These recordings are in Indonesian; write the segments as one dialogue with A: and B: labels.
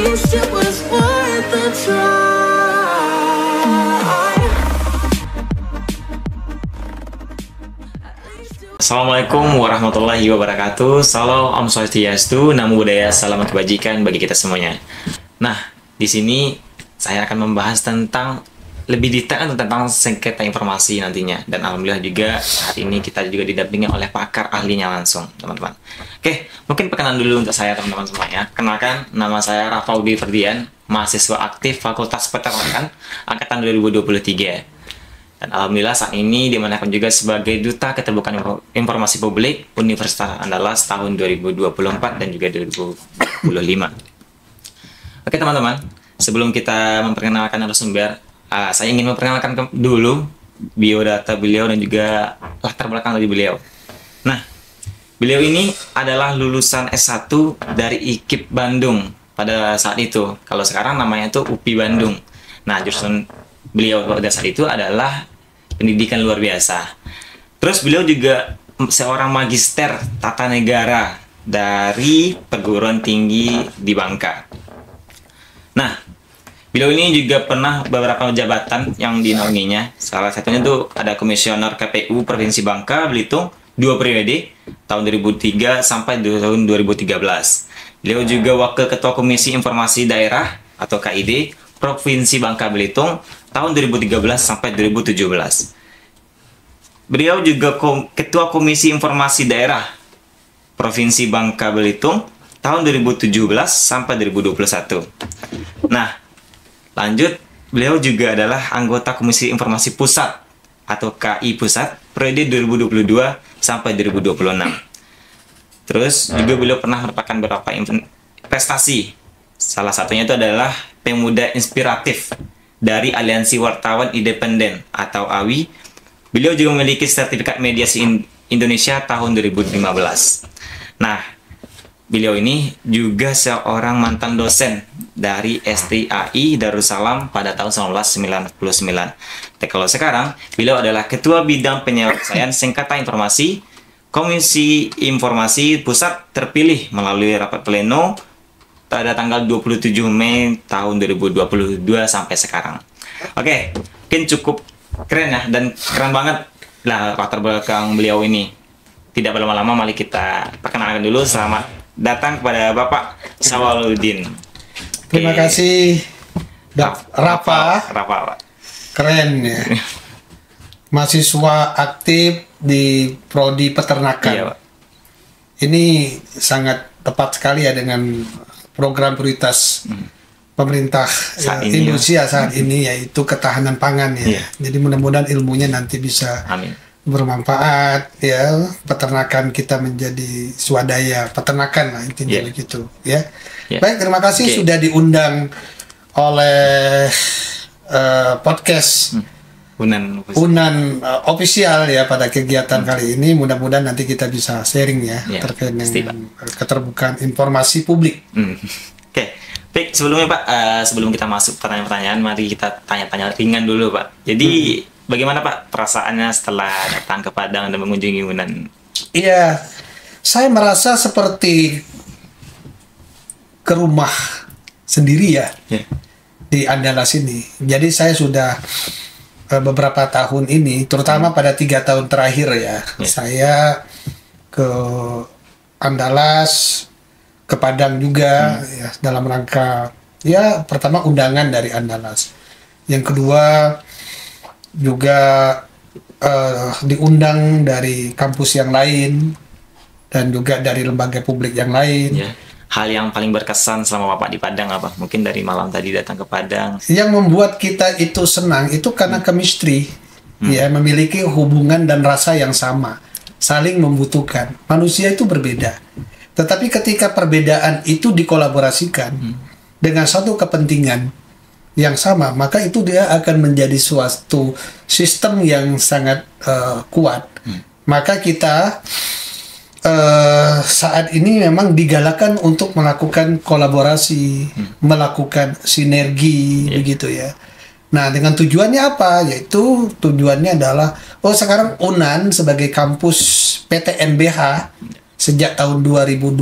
A: least it was worth a try.
B: Assalamualaikum warahmatullahi wabarakatuh. Salam Om Swastiastu, Namo Buddhaya, salam kebajikan bagi kita semuanya. Nah, di sini saya akan membahas tentang lebih detail tentang sengketa informasi nantinya. Dan alhamdulillah juga saat ini kita juga didampingi oleh pakar ahlinya langsung, teman-teman. Oke, mungkin perkenalan dulu untuk saya, teman-teman semua ya. Kenalkan, nama saya Rafaudi Ferdian, mahasiswa aktif Fakultas Peternakan angkatan 2023. Dan alhamdulillah saat ini dimanapun juga sebagai Duta Keterbukaan Informasi Publik Universitas Andalas tahun 2024 dan juga 2025. Oke teman-teman, sebelum kita memperkenalkan narasumber, saya ingin memperkenalkan dulu biodata beliau dan juga latar belakang dari beliau. Nah, beliau ini adalah lulusan S1 dari IKIP Bandung pada saat itu. Kalau sekarang namanya itu UPI Bandung. Nah, jurusan beliau pada saat itu adalah pendidikan luar biasa. Terus beliau juga seorang magister tata negara dari perguruan tinggi di Bangka. Nah, beliau ini juga pernah beberapa jabatan yang dinaunginya. Salah satunya itu ada komisioner KPU Provinsi Bangka Belitung 2 periode tahun 2003 sampai tahun 2013. Beliau juga wakil ketua Komisi Informasi Daerah atau KID Provinsi Bangka Belitung tahun 2013 sampai 2017. Beliau juga Ketua Komisi Informasi Daerah Provinsi Bangka Belitung tahun 2017 sampai 2021. Nah, lanjut, beliau juga adalah anggota Komisi Informasi Pusat atau KI Pusat periode 2022 sampai 2026. Terus juga beliau pernah merupakan beberapa prestasi. Salah satunya itu adalah Pemuda Inspiratif dari Aliansi Wartawan Independen atau AWI. Beliau juga memiliki sertifikat mediasi Indonesia tahun 2015. Nah, beliau ini juga seorang mantan dosen dari STAI Darussalam pada tahun 1999. Dan kalau sekarang, beliau adalah Ketua Bidang Penyelesaian Sengketa Informasi Komisi Informasi Pusat terpilih melalui rapat pleno pada tanggal 27 Mei tahun 2022 sampai sekarang. Oke, mungkin cukup keren ya, dan keren banget lah latar belakang beliau ini. Tidak berlama-lama, mari kita perkenalkan dulu. Selamat datang kepada Bapak Syawaluddin.
C: Terima kasih, Rafa.
B: Pak.
C: Keren ya. Mahasiswa aktif di Prodi Peternakan.
B: Iya, Pak.
C: Ini sangat tepat sekali ya dengan program prioritas pemerintah Indonesia saat ini, yaitu ketahanan pangan ya. Jadi mudah-mudahan ilmunya nanti bisa bermanfaat ya, peternakan kita menjadi swadaya peternakan lah intinya begitu ya. Baik, terima kasih sudah diundang oleh podcast Unan official ya pada kegiatan kali ini. Mudah-mudahan nanti kita bisa sharing ya terkait dengan keterbukaan informasi publik.
B: Oke. Baik, sebelumnya Pak, sebelum kita masuk pertanyaan-pertanyaan, mari kita tanya-tanya ringan dulu Pak. Jadi bagaimana Pak perasaannya setelah datang ke Padang dan mengunjungi Unan?
C: Iya, saya merasa seperti ke rumah sendiri ya di Andalas ini. Jadi saya sudah beberapa tahun ini, terutama pada 3 tahun terakhir ya, saya ke Andalas, ke Padang juga ya, dalam rangka ya pertama undangan dari Andalas, yang kedua juga diundang dari kampus yang lain dan juga dari lembaga publik yang lain.
B: Hal yang paling berkesan selama Bapak di Padang apa? Mungkin dari malam tadi datang ke Padang.
C: Yang membuat kita itu senang itu karena chemistry, ya, memiliki hubungan dan rasa yang sama, saling membutuhkan. Manusia itu berbeda, tetapi ketika perbedaan itu dikolaborasikan dengan satu kepentingan yang sama, maka itu dia akan menjadi suatu sistem yang sangat kuat. Maka kita saat ini memang digalakan untuk melakukan kolaborasi, melakukan sinergi, begitu ya. Nah, dengan tujuannya apa? Yaitu tujuannya adalah, sekarang Unan sebagai kampus PTNBH sejak tahun 2021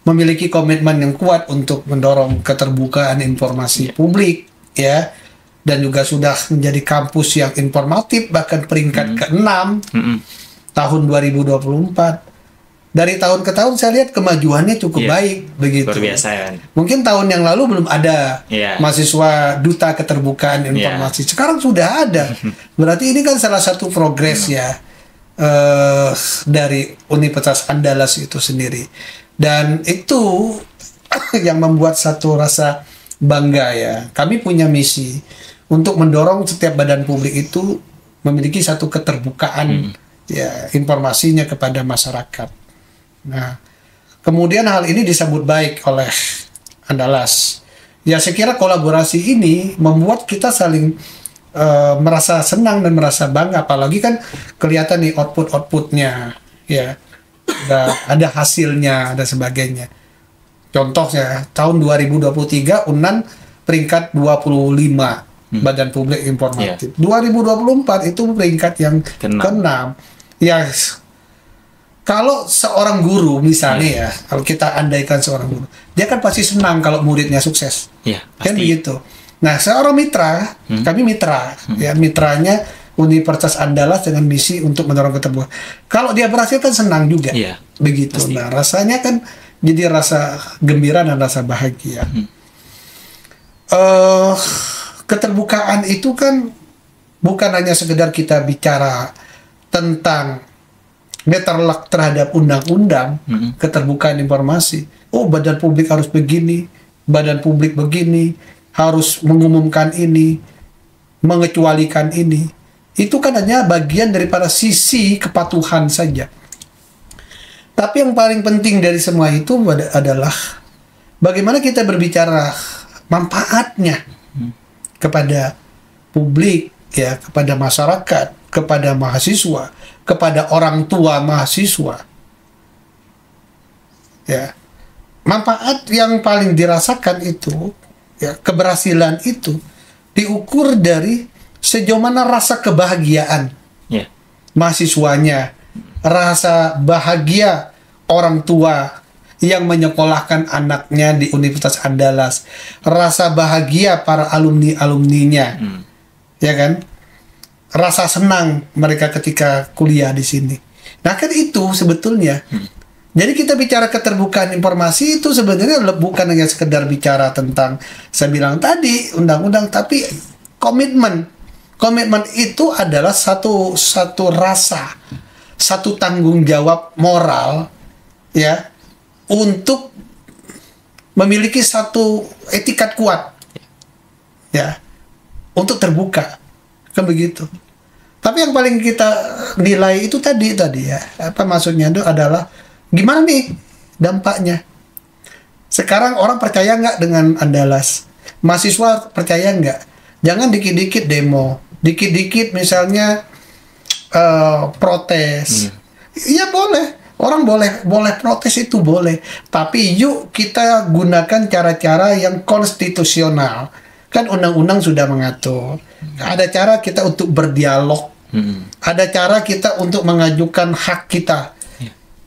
C: memiliki komitmen yang kuat untuk mendorong keterbukaan informasi publik, ya, dan juga sudah menjadi kampus yang informatif, bahkan peringkat ke-6 tahun 2024. Dari tahun ke tahun saya lihat kemajuannya cukup baik, begitu.
B: Luar biasa kan.
C: Mungkin tahun yang lalu belum ada mahasiswa duta keterbukaan informasi. Sekarang sudah ada. Berarti ini kan salah satu progres ya dari Universitas Andalas itu sendiri. Dan itu yang membuat satu rasa bangga ya. Kami punya misi untuk mendorong setiap badan publik itu memiliki satu keterbukaan ya informasinya kepada masyarakat. Nah, kemudian hal ini disambut baik oleh Andalas. Ya, saya kira kolaborasi ini membuat kita saling merasa senang dan merasa bangga. Apalagi kan kelihatan nih outputnya, ya, ada hasilnya, ada sebagainya. Contohnya tahun 2023 UNAN peringkat 25 Badan Publik Informatif. 2024 itu peringkat yang ke-6. Ya. Kalau seorang guru misalnya ya, kalau kita andaikan seorang guru, dia kan pasti senang kalau muridnya sukses.
B: Iya,
C: kan begitu. Nah, seorang mitra, kami mitra, ya mitranya Universitas Andalas dengan misi untuk mendorong keterbukaan. Kalau dia berhasil kan senang juga. Iya, begitu. Pasti. Nah, rasanya kan jadi rasa gembira dan rasa bahagia. Keterbukaan itu kan bukan hanya sekedar kita bicara tentang netralitas terhadap undang-undang, keterbukaan informasi. Oh, badan publik harus begini, badan publik begini, harus mengumumkan ini, mengecualikan ini. Itu kan hanya bagian daripada sisi kepatuhan saja. Tapi yang paling penting dari semua itu adalah bagaimana kita berbicara manfaatnya kepada publik, ya, kepada masyarakat, kepada mahasiswa, kepada orang tua mahasiswa. Ya. Manfaat yang paling dirasakan itu, ya, keberhasilan itu diukur dari sejauh mana rasa kebahagiaan mahasiswanya, rasa bahagia orang tua yang menyekolahkan anaknya di Universitas Andalas, rasa bahagia para alumni-alumninya, ya kan? Rasa senang mereka ketika kuliah di sini. Nah, kan itu sebetulnya. Jadi kita bicara keterbukaan informasi itu sebenarnya bukan hanya sekedar bicara tentang, saya bilang tadi, undang-undang, tapi komitmen. Komitmen itu adalah satu rasa, satu tanggung jawab moral, ya, untuk memiliki satu etikat kuat, ya, untuk terbuka. Kan begitu. Tapi yang paling kita nilai itu tadi ya, apa maksudnya itu adalah gimana nih dampaknya. Sekarang orang percaya nggak dengan Andalas? Mahasiswa percaya nggak? Jangan dikit-dikit demo, dikit-dikit misalnya protes. Iya boleh, orang boleh protes, itu boleh. Tapi yuk kita gunakan cara-cara yang konstitusional. Kan undang-undang sudah mengatur. Ada cara kita untuk berdialog. Ada cara kita untuk mengajukan hak kita.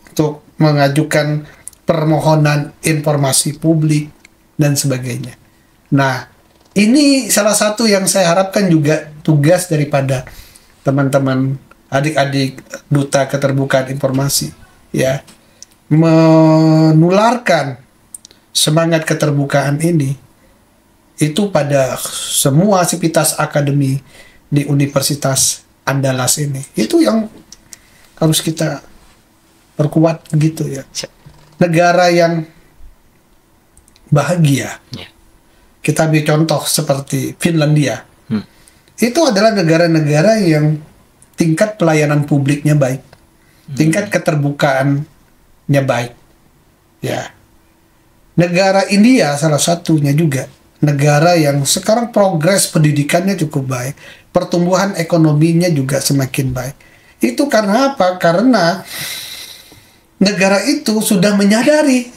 C: Untuk mengajukan permohonan informasi publik dan sebagainya. Nah, ini salah satu yang saya harapkan juga tugas daripada teman-teman adik-adik duta keterbukaan informasi, ya, menularkan semangat keterbukaan ini itu pada semua sivitas akademi di Universitas Andalas ini. Itu yang harus kita perkuat gitu ya. Negara yang bahagia. Kita ambil contoh seperti Finlandia. Itu adalah negara-negara yang tingkat pelayanan publiknya baik. Tingkat keterbukaannya baik. Ya. Negara India salah satunya juga. Negara yang sekarang progres pendidikannya cukup baik, pertumbuhan ekonominya juga semakin baik. Itu karena apa? Karena negara itu sudah menyadari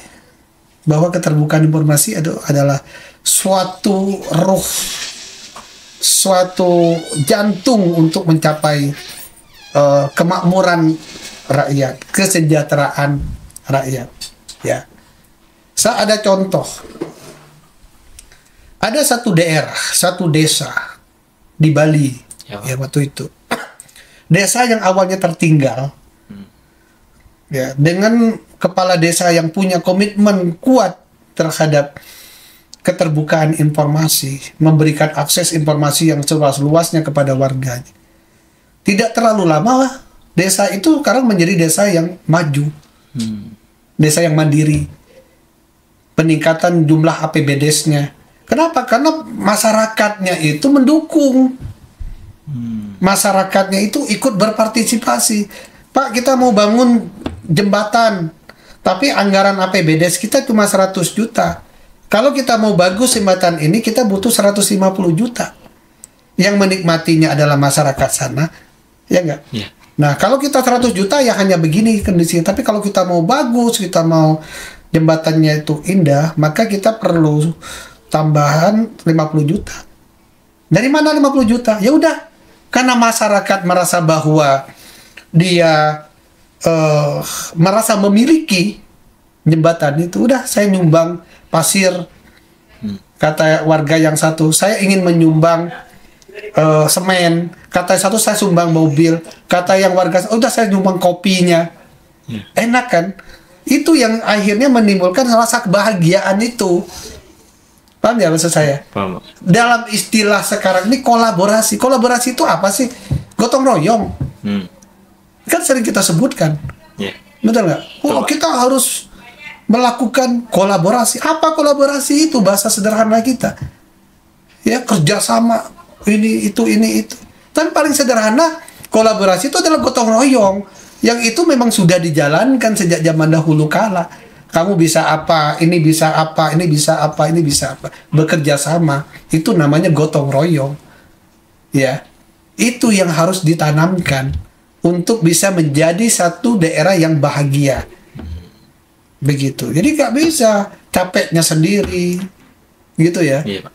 C: bahwa keterbukaan informasi adalah suatu ruh, suatu jantung untuk mencapai kemakmuran rakyat, kesejahteraan rakyat. Ya. Saya ada contoh. Ada satu daerah, satu desa di Bali ya waktu itu. Desa yang awalnya tertinggal, ya, dengan kepala desa yang punya komitmen kuat terhadap keterbukaan informasi, memberikan akses informasi yang seluas-luasnya kepada warganya. Tidak terlalu lama, desa itu sekarang menjadi desa yang maju, desa yang mandiri. Peningkatan jumlah APBDes-nya. Kenapa? Karena masyarakatnya itu mendukung. Masyarakatnya itu ikut berpartisipasi. Pak, kita mau bangun jembatan, tapi anggaran APBDes kita cuma 100 juta. Kalau kita mau bagus jembatan ini, kita butuh 150 juta. Yang menikmatinya adalah masyarakat sana, ya enggak?
B: Yeah.
C: Nah, kalau kita 100 juta ya hanya begini kondisinya. Tapi kalau kita mau bagus, kita mau jembatannya itu indah, maka kita perlu tambahan 50 juta. Dari mana 50 juta? Ya udah, karena masyarakat merasa bahwa dia merasa memiliki jembatan itu, udah saya nyumbang pasir. Kata warga yang satu, saya ingin menyumbang semen. Kata yang satu, saya sumbang mobil. Kata yang warga, udah saya nyumbang kopinya. Enak kan? Itu yang akhirnya menimbulkan rasa kebahagiaan itu. Paham ya maksud saya?
B: Paham.
C: Dalam istilah sekarang ini kolaborasi. Kolaborasi itu apa sih? Gotong royong. Kan sering kita sebutkan.
B: Yeah.
C: Betul nggak? Oh, kita harus melakukan kolaborasi. Apa kolaborasi itu? Bahasa sederhana kita. Ya, kerjasama. Ini, itu. Dan paling sederhana, kolaborasi itu adalah gotong royong. Yang itu memang sudah dijalankan sejak zaman dahulu kala. Kamu bisa apa, ini bisa apa, ini bisa apa, ini bisa apa. Bekerja sama, itu namanya gotong royong. Ya, itu yang harus ditanamkan untuk bisa menjadi satu daerah yang bahagia. Begitu. Jadi nggak bisa capeknya sendiri, gitu ya.
B: Iya, Pak.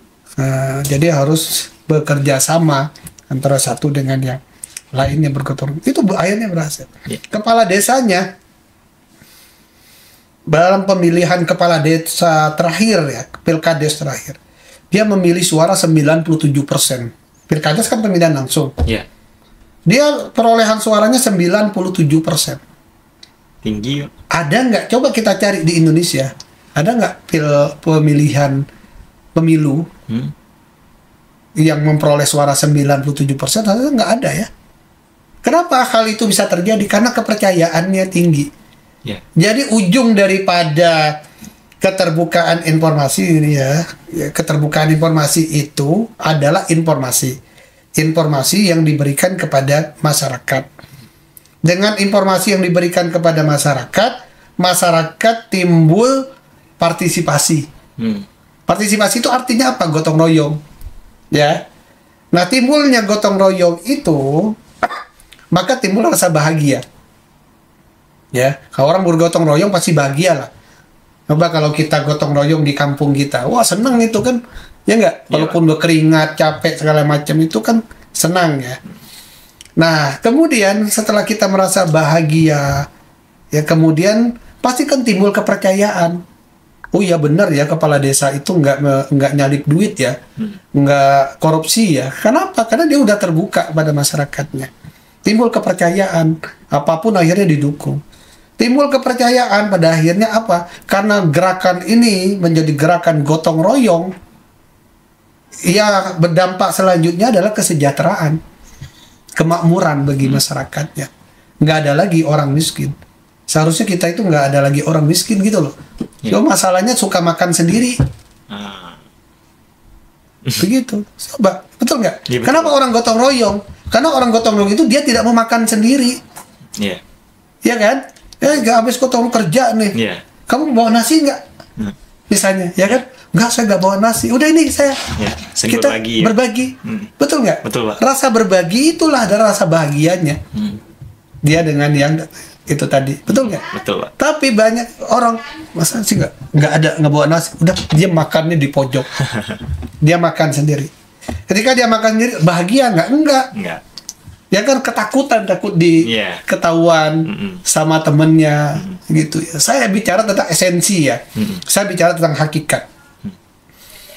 C: Jadi harus bekerja sama antara satu dengan yang lainnya bergotong. Itu akhirnya berhasil.
B: Yeah.
C: Kepala desanya dalam pemilihan kepala desa terakhir ya, pilkades terakhir, dia memilih suara 97%. Pilkades kan pemilihan langsung.
B: Yeah.
C: Dia perolehan suaranya 97%.
B: Tinggi.
C: Ada nggak? Coba kita cari di Indonesia. Ada nggak pemilihan pemilu yang memperoleh suara 97%? Ada nggak ada ya? Kenapa hal itu bisa terjadi? Karena kepercayaannya tinggi.
B: Yeah.
C: Jadi ujung daripada keterbukaan informasi ini ya, keterbukaan informasi itu adalah informasi yang diberikan kepada masyarakat. Dengan informasi yang diberikan kepada masyarakat timbul partisipasi. Partisipasi itu artinya apa? Gotong royong. Ya. Nah, timbulnya gotong royong itu, maka timbul rasa bahagia. Ya, kalau orang bergotong royong pasti bahagia lah. Coba kalau kita gotong royong di kampung kita, wah senang itu kan, ya nggak? Walaupun berkeringat, capek segala macam itu kan senang ya. Nah, kemudian setelah kita merasa bahagia, ya kemudian pasti kan timbul kepercayaan. Oh ya benar ya, kepala desa itu nggak nyalip duit ya, nggak korupsi ya. Kenapa? Karena dia udah terbuka pada masyarakatnya. Timbul kepercayaan, apapun akhirnya didukung. Timbul kepercayaan pada akhirnya apa? Karena gerakan ini menjadi gerakan gotong royong, ya berdampak selanjutnya adalah kesejahteraan, kemakmuran bagi masyarakatnya. Nggak ada lagi orang miskin. Seharusnya kita itu nggak ada lagi orang miskin gitu loh. Cuma masalahnya suka makan sendiri. Begitu. Coba, betul nggak?
B: Ya, betul.
C: Kenapa orang gotong royong? Karena orang gotong royong itu dia tidak mau makan sendiri.
B: Iya.
C: Ya kan? Ya nggak habis gotong kerja nih.
B: Iya.
C: Kamu bawa nasi nggak? Misalnya, ya kan? Nggak, saya nggak bawa nasi. Udah ini saya.
B: Ya,
C: Kita
B: berbagi, ya.
C: berbagi. Betul nggak?
B: Betul, Pak.
C: Rasa berbagi itulah ada rasa bahagianya. Dia dengan yang itu tadi. Betul nggak?
B: Betul, Pak.
C: Tapi banyak orang masa sih nggak bawa nasi. Udah dia makannya di pojok. Dia makan sendiri. Ketika dia makan sendiri, bahagia nggak? Enggak. Ya kan ketakutan, takut ketahuan sama temennya. gitu ya. Saya bicara tentang esensi ya. Saya bicara tentang hakikat.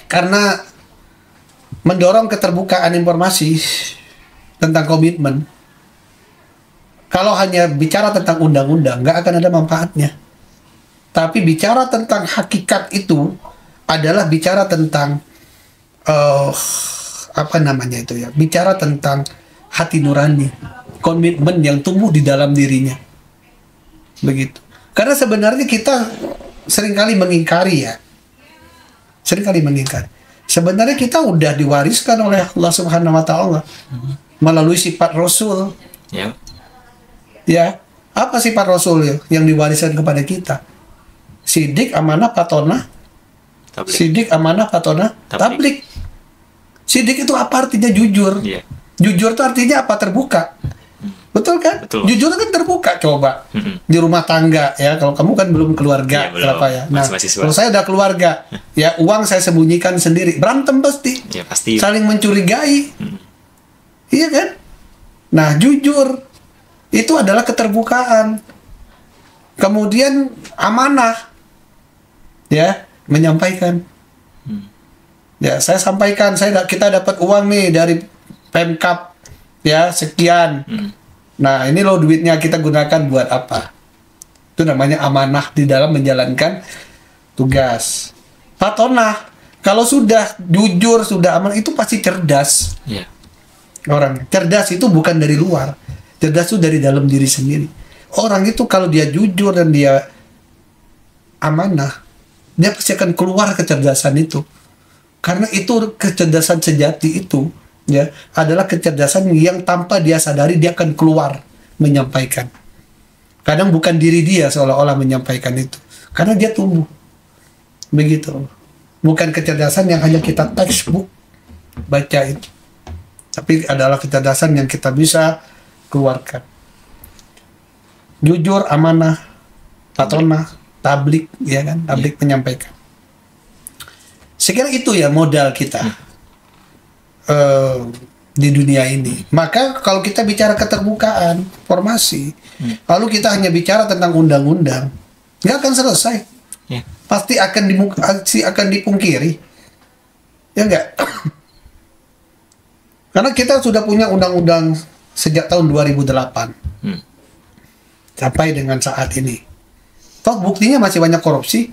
C: Karena mendorong keterbukaan informasi tentang komitmen. Kalau hanya bicara tentang undang-undang, nggak akan ada manfaatnya. Tapi bicara tentang hakikat itu adalah bicara tentang apa namanya itu ya? Bicara tentang hati nurani, komitmen yang tumbuh di dalam dirinya. Begitu. Karena sebenarnya kita seringkali mengingkari ya. Seringkali mengingkari. Sebenarnya kita udah diwariskan oleh Allah Subhanahu wa taala melalui sifat Rasul.
B: Ya.
C: Ya, apa sifat Rasul yang diwariskan kepada kita? Sidik, amanah, patonah.
B: Tablik.
C: Sidik, amanah, patonah, tablik. Sidik itu apa artinya? Jujur.
B: Iya.
C: Jujur itu artinya apa? Terbuka. Betul kan?
B: Betul.
C: Jujur kan terbuka, coba. Di rumah tangga ya, kalau kamu kan belum keluarga,
B: Iya, belum.
C: kenapa ya? Nah,
B: Masih mahasiswa.
C: kalau saya udah keluarga, ya uang saya sembunyikan sendiri, berantem pasti.
B: Ya pasti.
C: Saling mencurigai. Iya kan? Nah, jujur itu adalah keterbukaan. Kemudian amanah. Ya, menyampaikan. Ya, saya sampaikan, kita dapat uang nih dari Pemkab ya sekian. Nah, ini loh duitnya, kita gunakan buat apa? Itu namanya amanah di dalam menjalankan tugas. Patonah, kalau sudah jujur, sudah amanah, itu pasti cerdas.
B: Iya.
C: Orang cerdas itu bukan dari luar, cerdas itu dari dalam diri sendiri. Orang itu kalau dia jujur dan dia amanah, dia pasti akan keluar kecerdasan itu. Karena itu kecerdasan sejati itu ya adalah kecerdasan yang tanpa dia sadari dia akan keluar menyampaikan. Kadang bukan diri dia seolah-olah menyampaikan itu, karena dia tumbuh begitu. Bukan kecerdasan yang hanya kita textbook baca itu, tapi adalah kecerdasan yang kita bisa keluarkan. Jujur, amanah, patonah, tablik, ya kan? Tablik menyampaikan. Sekira itu ya modal kita di dunia ini. Maka kalau kita bicara keterbukaan informasi, lalu kita hanya bicara tentang undang-undang, nggak akan selesai.
B: Ya.
C: Pasti akan dipungkiri, ya enggak? Karena kita sudah punya undang-undang sejak tahun 2008 sampai dengan saat ini. Toh buktinya masih banyak korupsi,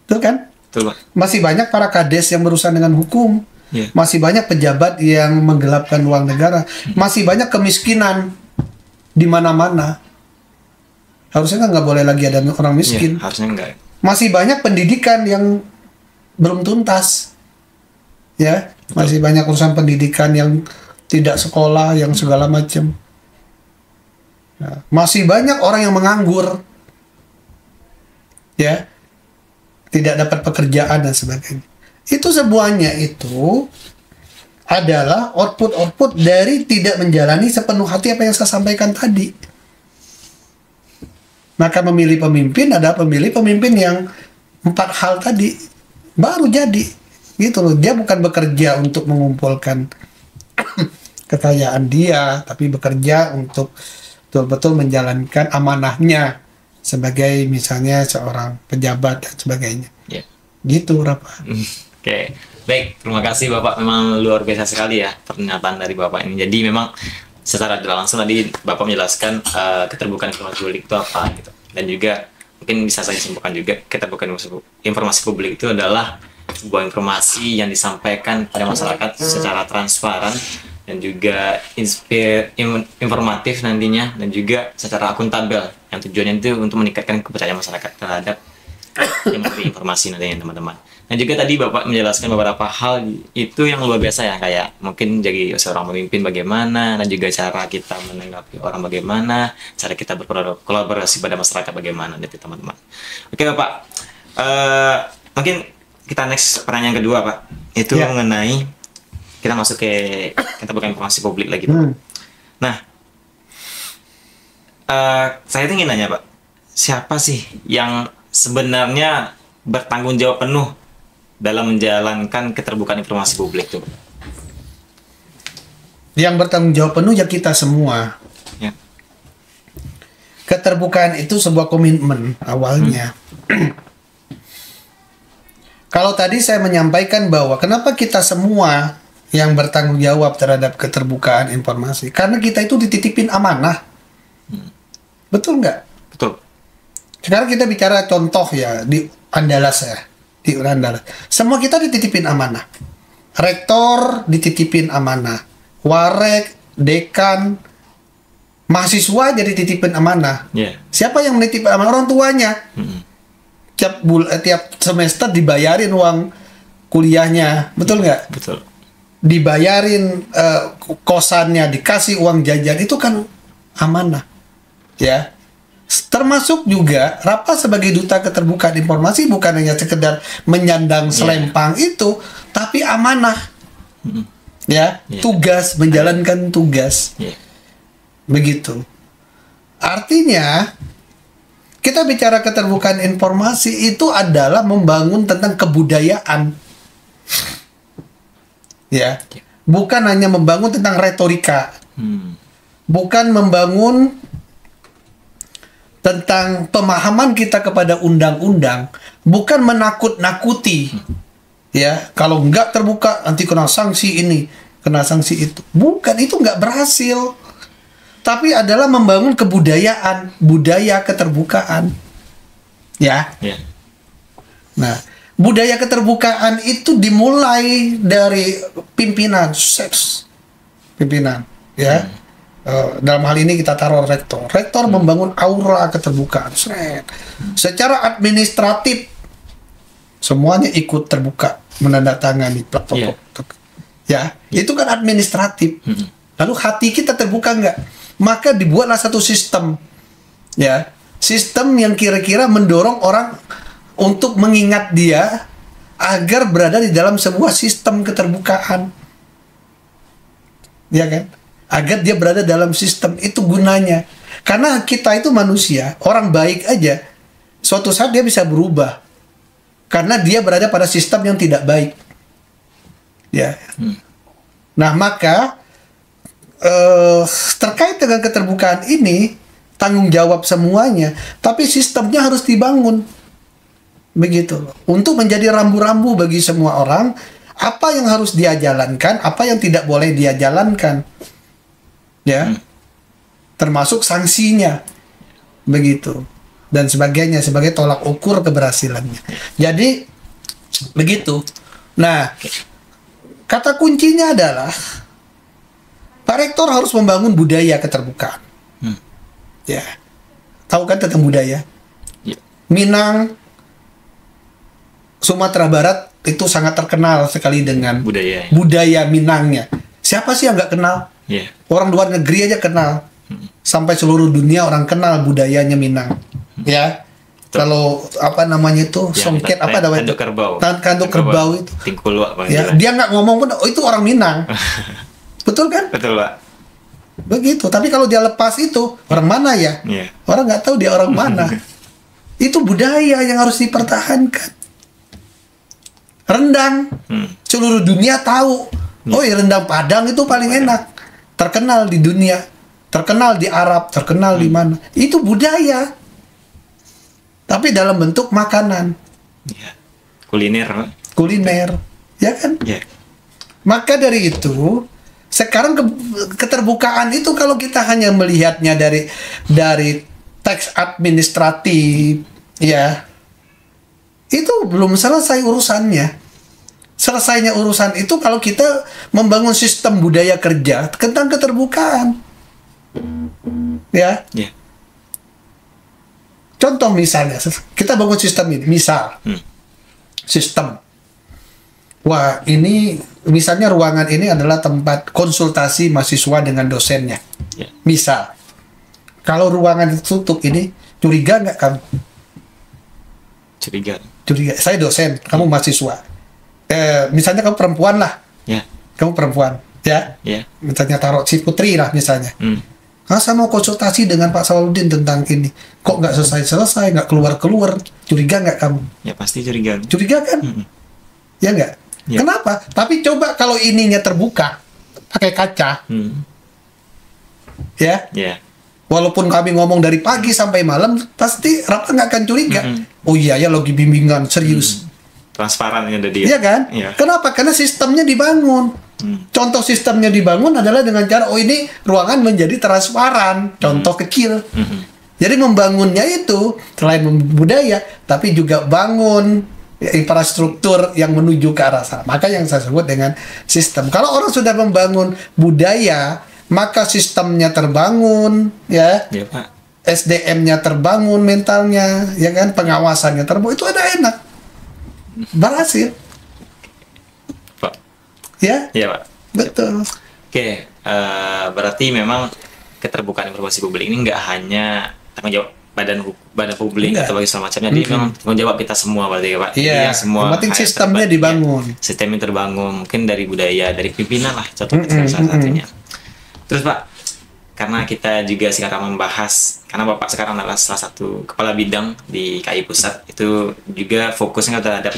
C: betul kan?
B: Betul, Pak.
C: Masih banyak para kades yang berurusan dengan hukum.
B: Yeah.
C: Masih banyak pejabat yang menggelapkan uang negara. Masih banyak kemiskinan di mana-mana. Harusnya kan nggak boleh lagi ada orang miskin.
B: Yeah, harusnya enggak.
C: Masih banyak pendidikan yang belum tuntas. Ya, masih banyak urusan pendidikan yang tidak sekolah, yang segala macam. Ya, masih banyak orang yang menganggur. Ya, tidak dapat pekerjaan dan sebagainya. Itu semuanya itu adalah output dari tidak menjalani sepenuh hati apa yang saya sampaikan tadi. Maka memilih pemimpin adalah pemilih pemimpin yang 4 hal tadi baru jadi gitu loh. Dia bukan bekerja untuk mengumpulkan kekayaan dia, tapi bekerja untuk betul-betul menjalankan amanahnya sebagai misalnya seorang pejabat dan sebagainya.
B: Yeah.
C: Gitu, Rafa.
B: Oke, baik. Terima kasih Bapak. Memang luar biasa sekali ya pernyataan dari Bapak ini. Jadi memang secara tidak langsung tadi Bapak menjelaskan keterbukaan informasi publik itu apa gitu. Dan juga mungkin bisa saya simpulkan juga keterbukaan informasi publik itu adalah sebuah informasi yang disampaikan pada masyarakat secara transparan dan juga informatif nantinya, dan juga secara akuntabel, yang tujuannya itu untuk meningkatkan kepercayaan masyarakat terhadap yang memberi informasi nantinya teman-teman. Dan juga tadi Bapak menjelaskan beberapa hal itu yang luar biasa ya, kayak mungkin jadi seorang pemimpin bagaimana, dan juga cara kita menanggapi orang bagaimana, cara kita berkolaborasi pada masyarakat bagaimana gitu teman-teman. Oke Bapak, mungkin kita next pertanyaan kedua Pak, itu mengenai kita masuk ke keterbukaan informasi publik lagi Pak. Nah, saya ingin nanya Pak, siapa sih yang sebenarnya bertanggung jawab penuh dalam menjalankan keterbukaan informasi publik itu?
C: Yang bertanggung jawab penuh ya kita semua.
B: Ya.
C: keterbukaan itu sebuah komitmen awalnya. Kalau tadi saya menyampaikan bahwa kenapa kita semua yang bertanggung jawab terhadap keterbukaan informasi, karena kita itu dititipin amanah. Betul nggak?
B: Betul.
C: Sekarang kita bicara contoh ya di Andalas ya, di Andalas. Semua kita dititipin amanah. Rektor dititipin amanah, warek, dekan, mahasiswa jadi titipin amanah.
B: Yeah.
C: Siapa yang menitip amanah? Orang tuanya. Tiap semester dibayarin uang kuliahnya, betul nggak?
B: Betul.
C: Dibayarin kosannya, dikasih uang jajan, itu kan amanah, ya. Termasuk juga Rapa sebagai duta keterbukaan informasi bukan hanya sekedar menyandang selempang itu, tapi amanah, ya, tugas, menjalankan tugas, begitu. Artinya kita bicara keterbukaan informasi itu adalah membangun tentang kebudayaan, ya, bukan hanya membangun tentang retorika, bukan membangun tentang pemahaman kita kepada undang-undang, bukan menakut-nakuti, ya, kalau nggak terbuka nanti kena sanksi ini, kena sanksi itu, bukan, itu nggak berhasil. Tapi adalah membangun kebudayaan, budaya keterbukaan, ya. Nah, budaya keterbukaan itu dimulai dari pimpinan, pimpinan, ya. Dalam hal ini kita taruh rektor. Rektor membangun aura keterbukaan. Secara administratif semuanya ikut terbuka, menandatangani protokol. Ya, itu kan administratif. Lalu hati kita terbuka nggak? Maka dibuatlah satu sistem, ya, sistem yang kira-kira mendorong orang untuk mengingat dia agar berada di dalam sebuah sistem keterbukaan, ya kan? Agar dia berada dalam sistem, itu gunanya. Karena kita itu manusia, orang baik aja, suatu saat dia bisa berubah karena dia berada pada sistem yang tidak baik, ya. Nah, maka terkait dengan keterbukaan ini tanggung jawab semuanya, tapi sistemnya harus dibangun, begitu, untuk menjadi rambu-rambu bagi semua orang apa yang harus dia jalankan, apa yang tidak boleh dia jalankan, ya, termasuk sanksinya, begitu, dan sebagainya sebagai tolak ukur keberhasilannya. Jadi begitu. Nah, kata kuncinya adalah Pak Rektor harus membangun budaya keterbukaan. Ya, tahu kan tentang budaya? Minang, Sumatera Barat itu sangat terkenal sekali dengan budaya Minangnya. Siapa sih yang nggak kenal? Orang luar negeri aja kenal. Sampai seluruh dunia orang kenal budayanya Minang. Ya. Kalau apa namanya itu, songket apa namanya? Kanduk kerbau. Kanduk kerbau itu.
B: Tingkulu apa?
C: Ya, dia nggak ngomong pun, oh itu orang Minang. Betul kan?
B: Betul, Pak.
C: Begitu. Tapi kalau dia lepas itu, orang mana ya? Orang nggak tahu dia orang mana. Itu budaya yang harus dipertahankan. Rendang, seluruh dunia tahu. Oh ya, rendang Padang itu paling enak. Terkenal di dunia. Terkenal di Arab, terkenal di mana. Itu budaya. Tapi dalam bentuk makanan.
B: Kuliner.
C: Kuliner. Ya kan? Maka dari itu, sekarang keterbukaan itu kalau kita hanya melihatnya dari teks administratif, ya, itu belum selesai urusannya. Selesainya urusan itu kalau kita membangun sistem budaya kerja tentang keterbukaan, ya. Contoh misalnya, kita bangun sistem ini, misal sistem. Wah, ini misalnya ruangan ini adalah tempat konsultasi mahasiswa dengan dosennya. Misal, kalau ruangan tertutup ini, curiga nggak kamu? Curiga. Saya dosen, kamu mahasiswa. Misalnya kamu perempuan lah. Kamu perempuan, ya. Misalnya taruh si Putri lah misalnya. Saya mau konsultasi dengan Pak Sawaludin tentang ini. Kok nggak selesai-selesai, nggak keluar-keluar? Curiga nggak kamu?
B: Ya pasti curiga.
C: Curiga kan? Ya nggak? Kenapa? Tapi coba kalau ininya terbuka, pakai kaca, ya. Walaupun kami ngomong dari pagi sampai malam, pasti Rapa nggak akan curiga. Oh iya ya, lagi bimbingan serius.
B: Transparan yang ada dia.
C: Iya kan?
B: Iya.
C: Kenapa? Karena sistemnya dibangun. Contoh sistemnya dibangun adalah dengan cara, oh ini ruangan menjadi transparan. Contoh kecil. Jadi membangunnya itu selain budaya, tapi juga bangun infrastruktur yang menuju ke arah sana. Maka yang saya sebut dengan sistem. Kalau orang sudah membangun budaya, maka sistemnya terbangun, ya.
B: Iya, Pak.
C: SDM-nya terbangun, mentalnya, ya kan, pengawasannya terbangun. Itu ada enak, berhasil,
B: Pak.
C: ya.
B: Iya, Pak.
C: Betul.
B: Oke, berarti memang keterbukaan informasi publik ini nggak hanya tanggung jawab badan publik
C: Enggak.
B: atau bagi segala macamnya, dia memang tanggung jawab kita semua berarti ya, Pak.
C: Iya,
B: Jadi semua
C: yang penting
B: hal
C: sistemnya dibangun.
B: Sistemnya terbangun, mungkin dari budaya, dari pimpinan lah, contoh kecil salah satunya. Terus Pak, karena kita juga sekarang membahas, karena Bapak sekarang adalah salah satu kepala bidang di KAI Pusat, itu juga fokusnya terhadap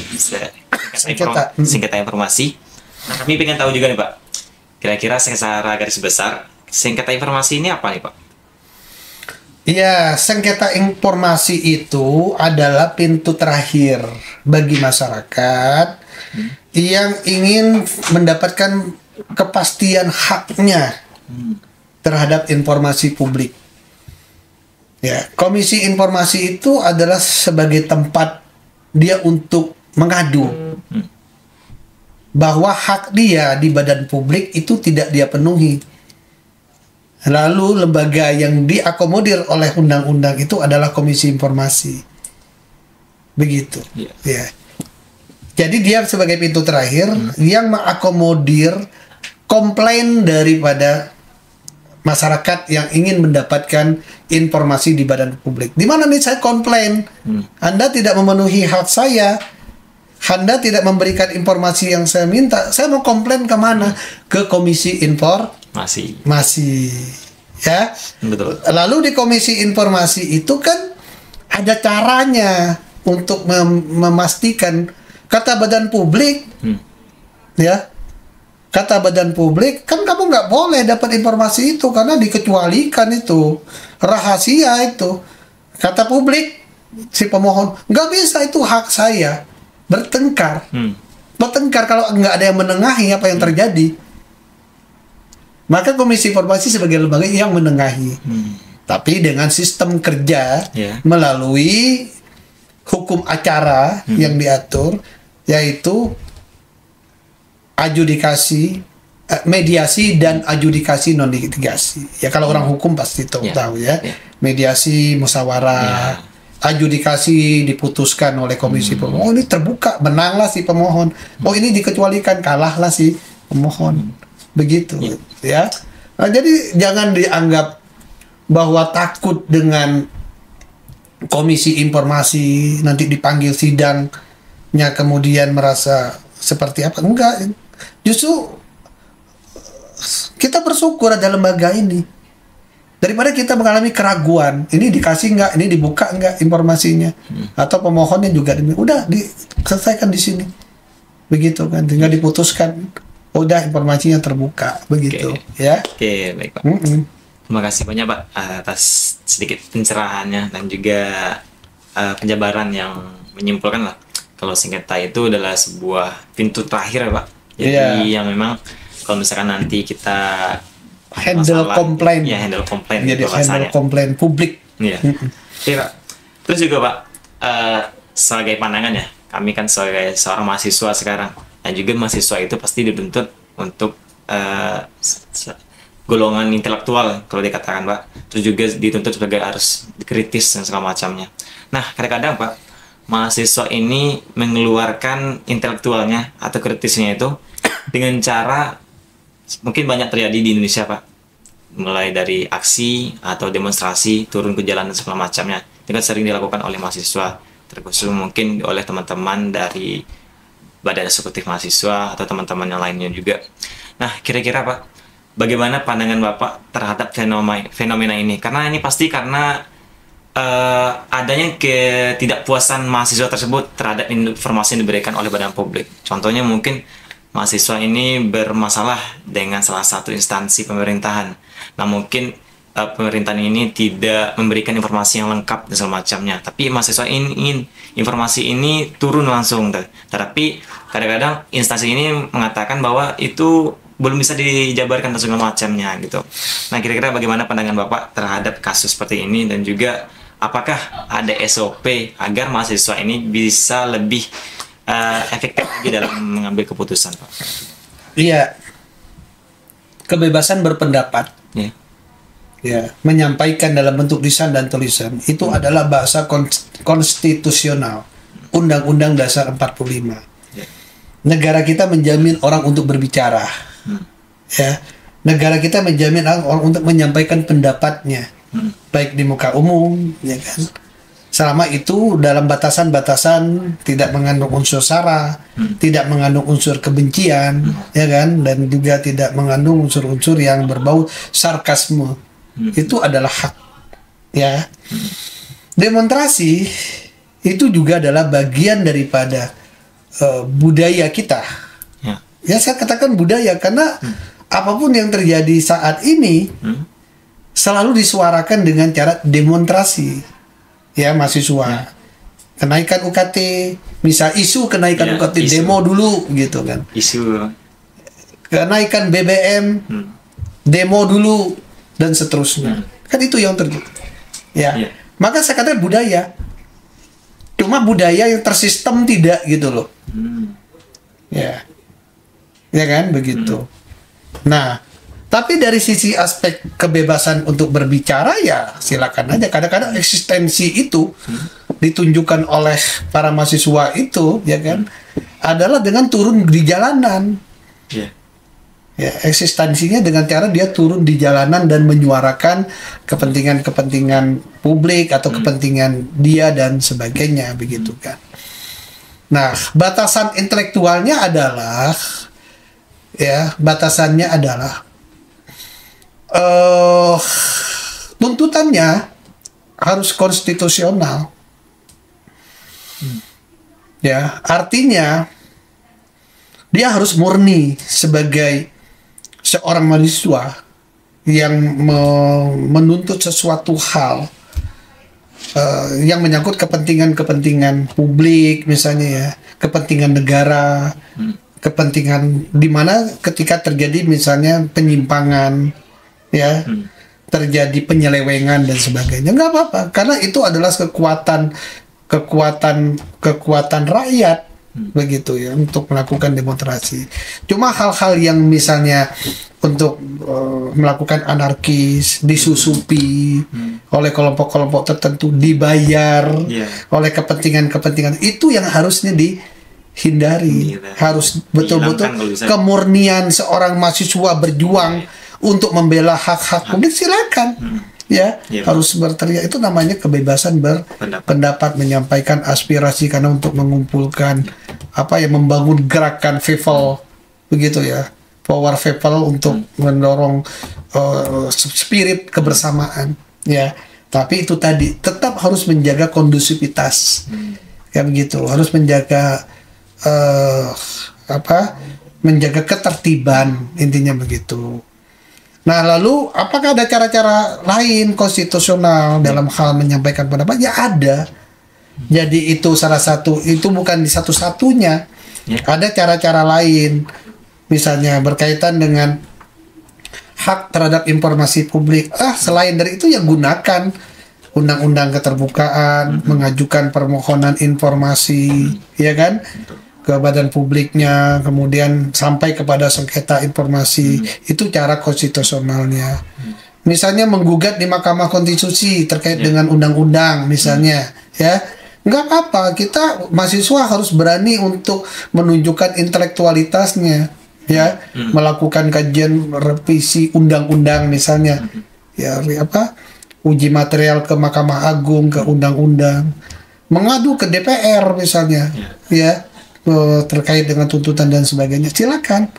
B: sengketa informasi. Nah, kami pengen tahu juga nih Pak, kira-kira secara garis besar, sengketa informasi ini apa nih Pak?
C: Iya, sengketa informasi itu adalah pintu terakhir bagi masyarakat yang ingin mendapatkan kepastian haknya terhadap informasi publik. Ya, Komisi Informasi itu adalah sebagai tempat dia untuk mengadu bahwa hak dia di badan publik itu tidak dia penuhi. Lalu lembaga yang diakomodir oleh undang-undang itu adalah Komisi Informasi. Begitu. Ya. Jadi dia sebagai pintu terakhir yang mengakomodir komplain daripada masyarakat yang ingin mendapatkan informasi di badan publik. Di mana nih saya komplain? Anda tidak memenuhi hak saya. Anda tidak memberikan informasi yang saya minta. Saya mau komplain kemana? Ke Komisi Informasi. Ya.
B: Betul.
C: Lalu di Komisi Informasi itu kan ada caranya untuk memastikan kata badan publik, ya. Kata badan publik, kan kamu nggak boleh dapat informasi itu karena dikecualikan, itu rahasia itu. Kata publik, si pemohon, nggak bisa, itu hak saya. Bertengkar. Bertengkar kalau nggak ada yang menengahi apa yang terjadi. Maka Komisi Informasi sebagai lembaga yang menengahi. Tapi dengan sistem kerja melalui hukum acara yang diatur, yaitu adjudikasi, mediasi dan adjudikasi non litigasi. Ya kalau orang hukum pasti tahu ya. Mediasi, musyawarah, adjudikasi diputuskan oleh komisi pemohon. Oh ini terbuka, menanglah si pemohon. Oh ini dikecualikan, kalahlah si pemohon. Begitu ya. Nah, jadi jangan dianggap bahwa takut dengan Komisi Informasi nanti dipanggil sidangnya kemudian merasa seperti apa. Enggak. Justru kita bersyukur ada lembaga ini. Daripada kita mengalami keraguan, ini dikasih nggak, ini dibuka nggak informasinya, atau pemohonnya juga udah diselesaikan di sini, begitu kan, tinggal diputuskan, udah informasinya terbuka, begitu. Ya.
B: Oke, baik Pak. Terima kasih banyak Pak atas sedikit pencerahannya dan juga penjabaran yang menyimpulkan lah kalau sengketa itu adalah sebuah pintu terakhir ya Pak. Jadi yang memang kalau misalkan nanti kita
C: handle komplain,
B: handle komplain,
C: jadi handle komplain publik.
B: Iya. Oke Pak. Terus juga Pak, sebagai pandangan ya, kami kan sebagai seorang mahasiswa sekarang, dan juga mahasiswa itu pasti dituntut untuk golongan intelektual kalau dikatakan Pak. Terus juga dituntut sebagai harus kritis dan segala macamnya. Nah kadang-kadang Pak, mahasiswa ini mengeluarkan intelektualnya atau kritisnya itu dengan cara mungkin banyak terjadi di Indonesia Pak, mulai dari aksi atau demonstrasi, turun ke jalan dan segala macamnya. Itu kan sering dilakukan oleh mahasiswa, terkhusus mungkin oleh teman-teman dari Badan Eksekutif Mahasiswa atau teman-teman yang lainnya juga. Nah kira-kira Pak, bagaimana pandangan Bapak terhadap fenomena ini? Karena ini pasti karena adanya ketidakpuasan mahasiswa tersebut terhadap informasi yang diberikan oleh badan publik. Contohnya mungkin mahasiswa ini bermasalah dengan salah satu instansi pemerintahan. Nah mungkin pemerintahan ini tidak memberikan informasi yang lengkap dan semacamnya. Tapi mahasiswa ini ingin informasi ini turun langsung. Tetapi kadang-kadang instansi ini mengatakan bahwa itu belum bisa dijabarkan dan segala macamnya gitu. Nah, kira-kira bagaimana pandangan Bapak terhadap kasus seperti ini, dan juga apakah ada SOP agar mahasiswa ini bisa lebih efektif lagi dalam mengambil keputusan, Pak?
C: Iya, kebebasan berpendapat, ya, menyampaikan dalam bentuk lisan dan tulisan itu adalah bahasa konstitusional, Undang-Undang Dasar 45. Negara kita menjamin orang untuk berbicara, ya. Negara kita menjamin orang untuk menyampaikan pendapatnya, baik di muka umum, ya kan. Selama itu dalam batasan-batasan tidak mengandung unsur sara, tidak mengandung unsur kebencian, ya kan, dan juga tidak mengandung unsur-unsur yang berbau sarkasme. Itu adalah hak, ya. Demonstrasi itu juga adalah bagian daripada budaya kita. Ya, saya katakan budaya karena apapun yang terjadi saat ini selalu disuarakan dengan cara demonstrasi. Ya, mahasiswa kenaikan UKT, misal isu kenaikan UKT, isu. Demo dulu gitu kan. Isu kenaikan BBM, demo dulu dan seterusnya. Kan itu yang terjadi. Ya. Maka saya katakan budaya. Cuma budaya yang tersistem tidak gitu loh. Ya. Ya kan begitu. Nah, tapi dari sisi aspek kebebasan untuk berbicara, ya silakan aja. Kadang-kadang eksistensi itu ditunjukkan oleh para mahasiswa itu, ya kan, adalah dengan turun di jalanan. Ya, eksistensinya dengan cara dia turun di jalanan dan menyuarakan kepentingan-kepentingan publik atau kepentingan dia dan sebagainya, begitu kan. Nah, batasan intelektualnya adalah, ya, batasannya adalah tuntutannya harus konstitusional. Ya, artinya dia harus murni sebagai seorang mahasiswa yang menuntut sesuatu hal yang menyangkut kepentingan-kepentingan publik, misalnya ya, kepentingan negara, kepentingan di mana ketika terjadi misalnya penyimpangan, ya, terjadi penyelewengan dan sebagainya, nggak apa-apa, karena itu adalah kekuatan rakyat, begitu ya, untuk melakukan demonstrasi. Cuma hal-hal yang misalnya untuk melakukan anarkis, disusupi oleh kelompok-kelompok tertentu, dibayar oleh kepentingan-kepentingan, itu yang harusnya dihindari. Harus betul-betul kemurnian seorang mahasiswa berjuang untuk membela hak-hak publik, silakan. Ya, harus berteriak, itu namanya kebebasan berpendapat, menyampaikan aspirasi, karena untuk mengumpulkan membangun gerakan people, begitu ya, power people untuk mendorong spirit kebersamaan, ya. Tapi itu tadi tetap harus menjaga kondusivitas, ya begitu, harus menjaga menjaga ketertiban, intinya begitu. Nah, lalu apakah ada cara-cara lain konstitusional dalam hal menyampaikan pendapat? Ya ada. Jadi itu salah satu, itu bukan di satu-satunya. Ada cara-cara lain. Misalnya berkaitan dengan hak terhadap informasi publik. Selain dari itu ya gunakan undang-undang keterbukaan, mengajukan permohonan informasi, ya kan? Ke badan publiknya, kemudian sampai kepada sengketa informasi, itu cara konstitusionalnya. Misalnya menggugat di Mahkamah Konstitusi terkait dengan undang-undang, misalnya, ya, nggak apa-apa. Kita mahasiswa harus berani untuk menunjukkan intelektualitasnya, ya, melakukan kajian revisi undang-undang, misalnya, ya, uji material ke Mahkamah Agung, ke undang-undang, mengadu ke DPR, misalnya, ya. Terkait dengan tuntutan dan sebagainya, silakan,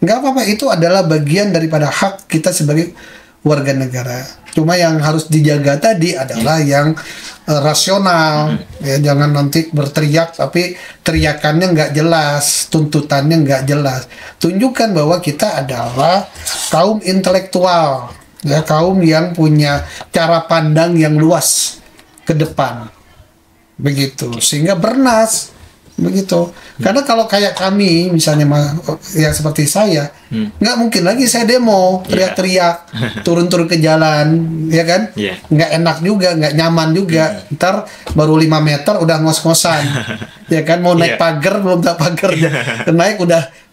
C: nggak apa-apa. Itu adalah bagian daripada hak kita sebagai warga negara. Cuma yang harus dijaga tadi adalah yang rasional, ya, jangan nanti berteriak tapi teriakannya nggak jelas, tuntutannya nggak jelas. Tunjukkan bahwa kita adalah kaum intelektual, ya, kaum yang punya cara pandang yang luas ke depan, begitu, sehingga bernas, begitu. Karena kalau kayak kami misalnya ya seperti saya, nggak mungkin lagi saya demo teriak-teriak turun-turun ke jalan, ya kan? Nggak enak juga, nggak nyaman juga. Ntar baru 5 meter udah ngos-ngosan, ya kan? Mau naik pagar belum tak pagar, naik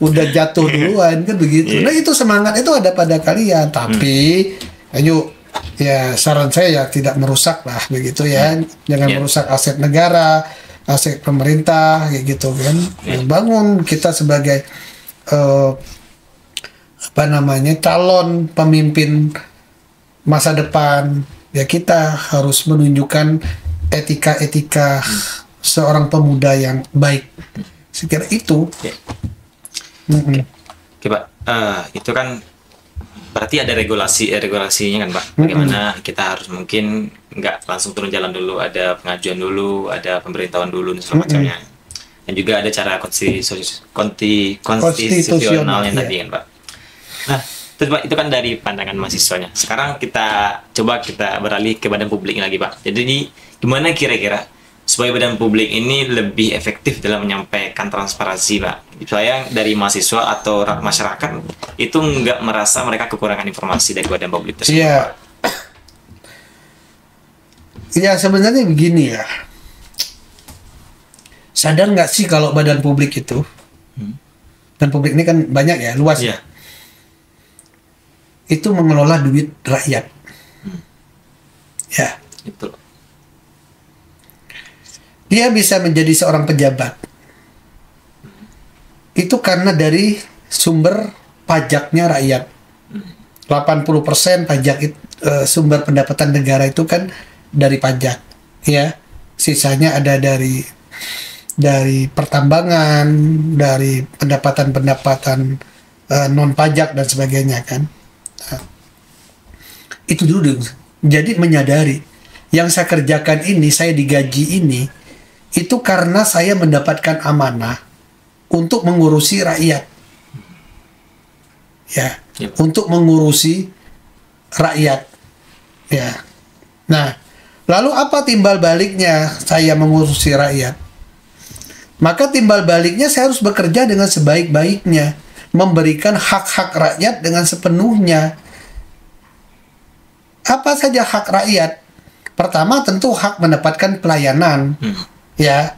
C: udah jatuh duluan, kan begitu. Nah itu semangat itu ada pada kalian, tapi ayo ya saran saya ya tidak merusak lah, begitu ya, jangan merusak aset negara, aset pemerintah, kayak gitu kan. Bangun kita sebagai calon pemimpin masa depan, ya kita harus menunjukkan etika-etika seorang pemuda yang baik. Sekira itu.
B: Oke, Pak. Itu kan berarti ada regulasinya kan, Pak. Bagaimana kita harus mungkin nggak langsung turun jalan dulu, ada pengajuan dulu, ada pemberitahuan dulu dan segala macamnya. Dan juga ada cara konstitusionalnya tadi kan, Pak. Nah, terus Pak, itu kan dari pandangan mahasiswanya. Sekarang kita beralih ke badan publik lagi, Pak. Jadi gimana kira-kira supaya badan publik ini lebih efektif dalam menyampaikan transparansi, Pak? Supaya dari mahasiswa atau masyarakat itu nggak merasa mereka kekurangan informasi dari badan publik tersebut.
C: Iya. Ya sebenarnya begini ya. Sadar nggak sih kalau badan publik itu, dan publik ini kan banyak ya, luas ya. Itu mengelola duit rakyat. Ya.
B: Itu.
C: Dia bisa menjadi seorang pejabat. Itu karena dari sumber pajaknya rakyat. 80% pajak sumber pendapatan negara itu kan dari pajak, ya. Sisanya ada dari pertambangan, dari pendapatan-pendapatan non pajak dan sebagainya kan. Nah, itu dulu. Jadi menyadari yang saya kerjakan ini, saya digaji ini, itu karena saya mendapatkan amanah untuk mengurusi rakyat, ya, untuk mengurusi rakyat, ya. Nah, lalu apa timbal baliknya saya mengurusi rakyat? Maka timbal baliknya saya harus bekerja dengan sebaik-baiknya, memberikan hak-hak rakyat dengan sepenuhnya. Apa saja hak rakyat? Pertama tentu hak mendapatkan pelayanan. Ya,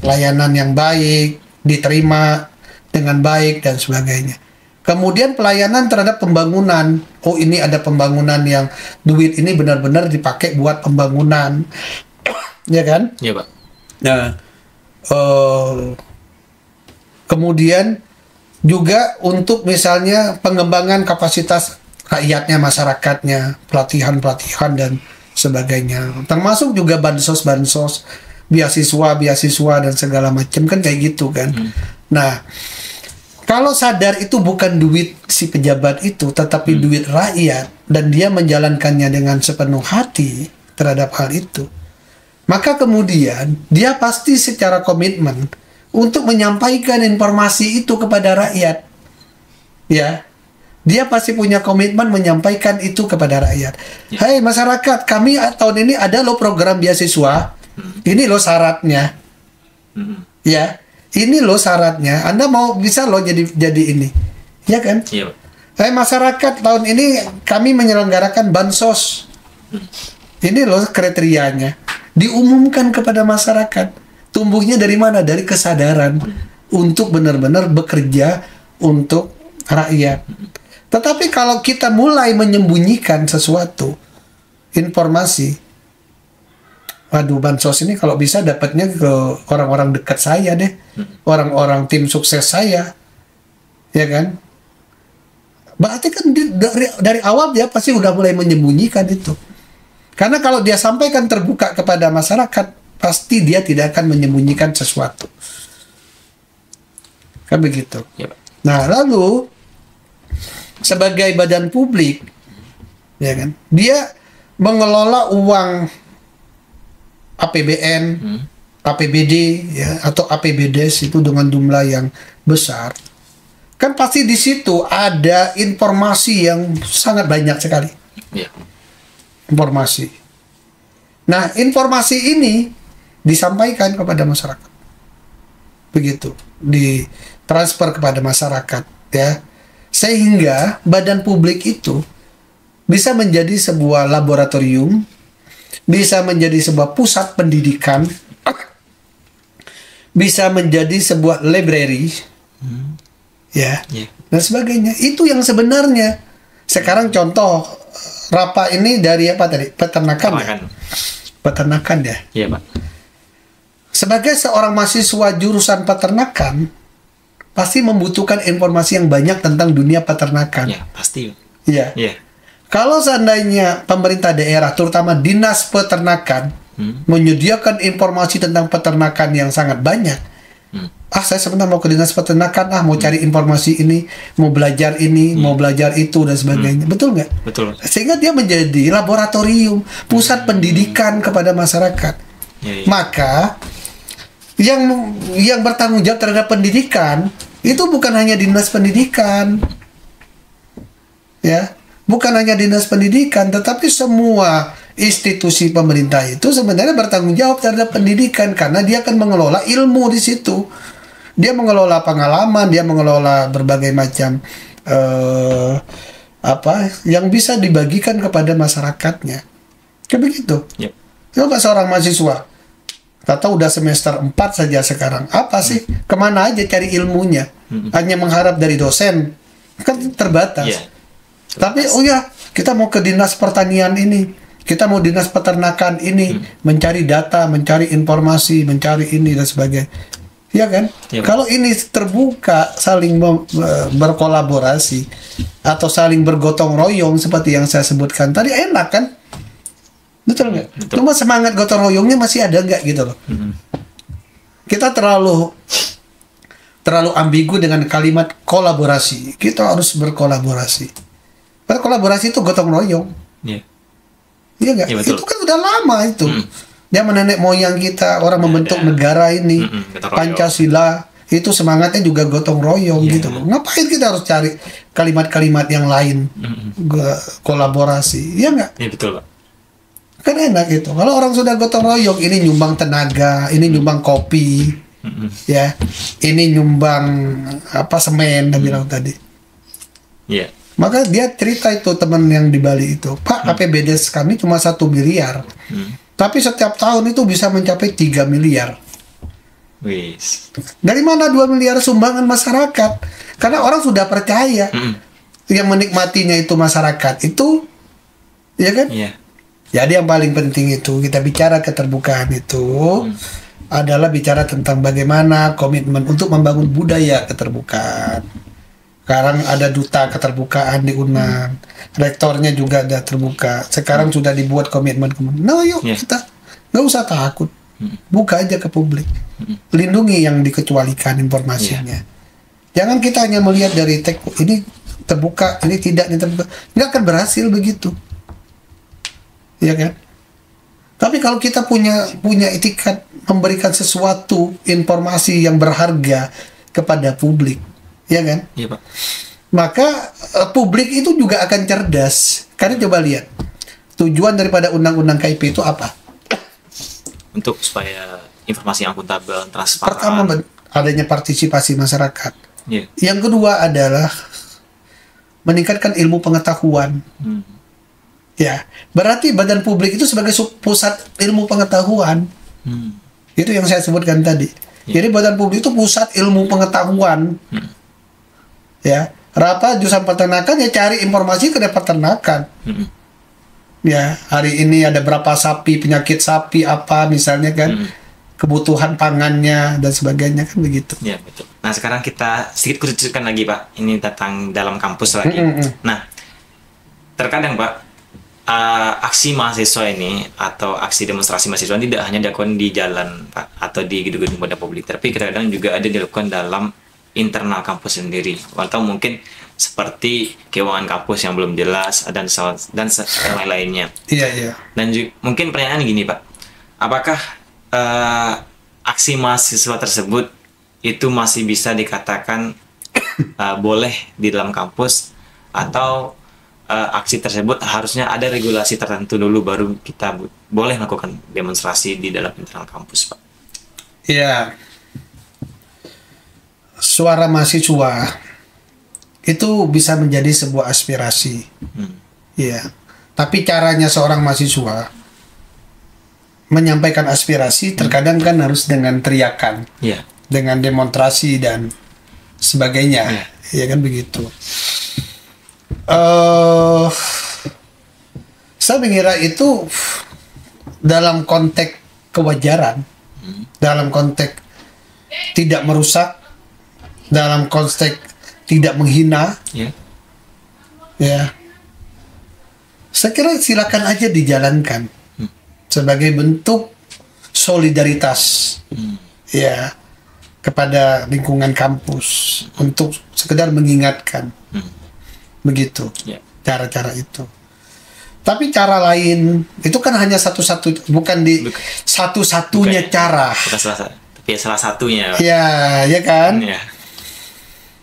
C: pelayanan yang baik, diterima dengan baik dan sebagainya. Kemudian pelayanan terhadap pembangunan. Oh, ini ada pembangunan yang duit ini benar-benar dipakai buat pembangunan, ya kan?
B: Iya, Pak.
C: Nah, kemudian juga untuk misalnya pengembangan kapasitas rakyatnya, masyarakatnya, pelatihan-pelatihan dan sebagainya. Termasuk juga bansos-bansos, beasiswa dan segala macam kan kayak gitu kan. Nah, kalau sadar itu bukan duit si pejabat itu, tetapi duit rakyat, dan dia menjalankannya dengan sepenuh hati terhadap hal itu, maka kemudian dia pasti secara komitmen untuk menyampaikan informasi itu kepada rakyat. Ya, dia pasti punya komitmen menyampaikan itu kepada rakyat. Hai masyarakat, kami tahun ini ada loh program beasiswa. Ini loh syaratnya, ya. Ini loh syaratnya. Anda mau bisa loh jadi ini, ya kan?
B: Iya.
C: Hai masyarakat, tahun ini kami menyelenggarakan bansos. Ini loh kriterianya. Diumumkan kepada masyarakat. Tumbuhnya dari mana? Dari kesadaran untuk benar-benar bekerja untuk rakyat. Tetapi kalau kita mulai menyembunyikan sesuatu, informasi, waduh, bansos ini kalau bisa dapatnya ke orang-orang dekat saya deh, orang-orang tim sukses saya, ya kan? Berarti kan dari awal dia pasti udah mulai menyembunyikan itu. Karena kalau dia sampaikan terbuka kepada masyarakat, pasti dia tidak akan menyembunyikan sesuatu. Kan begitu.
B: Ya, Pak.
C: Nah, lalu sebagai badan publik, ya kan, dia mengelola uang APBN, APBD, ya, atau APBDes itu dengan jumlah yang besar. Kan pasti di situ ada informasi yang sangat banyak sekali.
B: Iya.
C: Informasi. Nah, informasi ini disampaikan kepada masyarakat. Begitu, ditransfer kepada masyarakat ya. Sehingga badan publik itu bisa menjadi sebuah laboratorium, bisa menjadi sebuah pusat pendidikan, bisa menjadi sebuah library, ya, dan sebagainya. Itu yang sebenarnya. Sekarang contoh, Rapa ini dari apa tadi? Peternakan. Ya? Peternakan ya.
B: Iya, Pak.
C: Sebagai seorang mahasiswa jurusan peternakan, pasti membutuhkan informasi yang banyak tentang dunia peternakan.
B: Ya, pasti.
C: Iya.
B: Iya.
C: Kalau seandainya pemerintah daerah, terutama dinas peternakan, menyediakan informasi tentang peternakan yang sangat banyak, saya sebenarnya mau ke dinas peternakan, mau cari informasi ini, mau belajar ini, mau belajar itu dan sebagainya, betul nggak?
B: Betul.
C: Sehingga dia menjadi laboratorium, pusat pendidikan kepada masyarakat.
B: Ya.
C: Maka yang bertanggung jawab terhadap pendidikan itu bukan hanya dinas pendidikan, ya. Bukan hanya dinas pendidikan, tetapi semua institusi pemerintah itu sebenarnya bertanggung jawab terhadap pendidikan karena dia akan mengelola ilmu di situ. Dia mengelola pengalaman, dia mengelola berbagai macam yang bisa dibagikan kepada masyarakatnya. Kayak begitu.
B: Yep.
C: Coba seorang mahasiswa, tahu udah semester 4 saja sekarang. Apa sih? Kemana aja cari ilmunya? Hanya mengharap dari dosen, kan terbatas.
B: Yeah.
C: Tapi kita mau ke dinas pertanian ini, kita mau dinas peternakan ini, mencari data, mencari informasi, mencari ini dan sebagainya. Ya kan?
B: Ya,
C: kalau ini terbuka, saling berkolaborasi atau saling bergotong royong seperti yang saya sebutkan tadi, enak kan? Betul nggak? Cuma semangat gotong royongnya masih ada nggak gitu loh? Kita terlalu ambigu dengan kalimat kolaborasi. Kita harus berkolaborasi. Berkolaborasi itu gotong royong.
B: Iya.
C: Iya nggak?
B: Ya, betul.
C: Itu kan udah lama itu. Zaman nenek moyang kita, orang membentuk negara ini, Pancasila, itu semangatnya juga gotong royong gitu loh. Ngapain kita harus cari kalimat-kalimat yang lain? Kolaborasi. Iya nggak?
B: Iya, betul, Pak.
C: Kan enak gitu. Kalau orang sudah gotong royong, ini nyumbang tenaga, ini nyumbang kopi, ya, ini nyumbang semen, dia bilang tadi.
B: Iya.
C: Maka dia cerita itu teman yang di Bali itu, Pak, APBD kami cuma 1 miliar, tapi setiap tahun itu bisa mencapai 3 miliar.
B: Wis.
C: Dari mana 2 miliar sumbangan masyarakat? Karena orang sudah percaya, yang menikmatinya itu masyarakat itu, ya kan?
B: Iya.
C: Jadi yang paling penting itu kita bicara keterbukaan itu adalah bicara tentang bagaimana komitmen untuk membangun budaya keterbukaan. Sekarang ada duta keterbukaan di UNAN, rektornya juga ada terbuka. Sekarang sudah dibuat komitmen. Nah, yuk kita nggak usah takut, buka aja ke publik, lindungi yang dikecualikan informasinya. Jangan kita hanya melihat dari ini terbuka, ini tidak, ini terbuka, nggak akan berhasil begitu, ya kan? Tapi kalau kita punya itikat memberikan sesuatu informasi yang berharga kepada publik, ya kan?
B: Iya, Pak.
C: Maka publik itu juga akan cerdas. Karena coba lihat, tujuan daripada undang-undang KIP itu apa?
B: Untuk supaya informasi yang akuntabel, transparan.
C: Pertama, adanya partisipasi masyarakat.
B: Iya.
C: Yang kedua adalah meningkatkan ilmu pengetahuan. Ya, berarti badan publik itu sebagai pusat ilmu pengetahuan. Itu yang saya sebutkan tadi. Jadi badan publik itu pusat ilmu pengetahuan. Ya, Rapa jurusan peternakan ya cari informasi ke peternakan. Ya, hari ini ada berapa sapi, penyakit sapi apa misalnya kan, kebutuhan pangannya dan sebagainya kan begitu.
B: Ya, betul. Nah, sekarang kita sedikit kerucutkan lagi, Pak. Ini tentang dalam kampus lagi. Nah, terkadang, Pak, aksi mahasiswa ini atau aksi demonstrasi mahasiswa tidak hanya dilakukan di jalan, Pak, atau di gedung-gedung pada publik, tapi kadang-kadang juga ada dilakukan dalam internal kampus sendiri, atau mungkin seperti keuangan kampus yang belum jelas dan lain-lainnya.
C: Iya.
B: Dan mungkin pertanyaan gini, Pak, apakah aksi mahasiswa tersebut itu masih bisa dikatakan boleh di dalam kampus, atau aksi tersebut harusnya ada regulasi tertentu dulu baru kita boleh melakukan demonstrasi di dalam internal kampus, Pak.
C: Ya, suara mahasiswa itu bisa menjadi sebuah aspirasi. Ya, tapi caranya seorang mahasiswa menyampaikan aspirasi terkadang kan harus dengan teriakan, dengan demonstrasi dan sebagainya, ya kan begitu. Saya mengira itu dalam konteks kewajaran, dalam konteks tidak merusak, dalam konteks tidak menghina, ya. Saya kira silakan aja dijalankan sebagai bentuk solidaritas, ya, kepada lingkungan kampus untuk sekedar mengingatkan, begitu, cara-cara itu. Tapi cara lain itu kan hanya satu-satu, bukan satu-satunya cara.
B: Tapi salah satunya.
C: Ya, ya kan.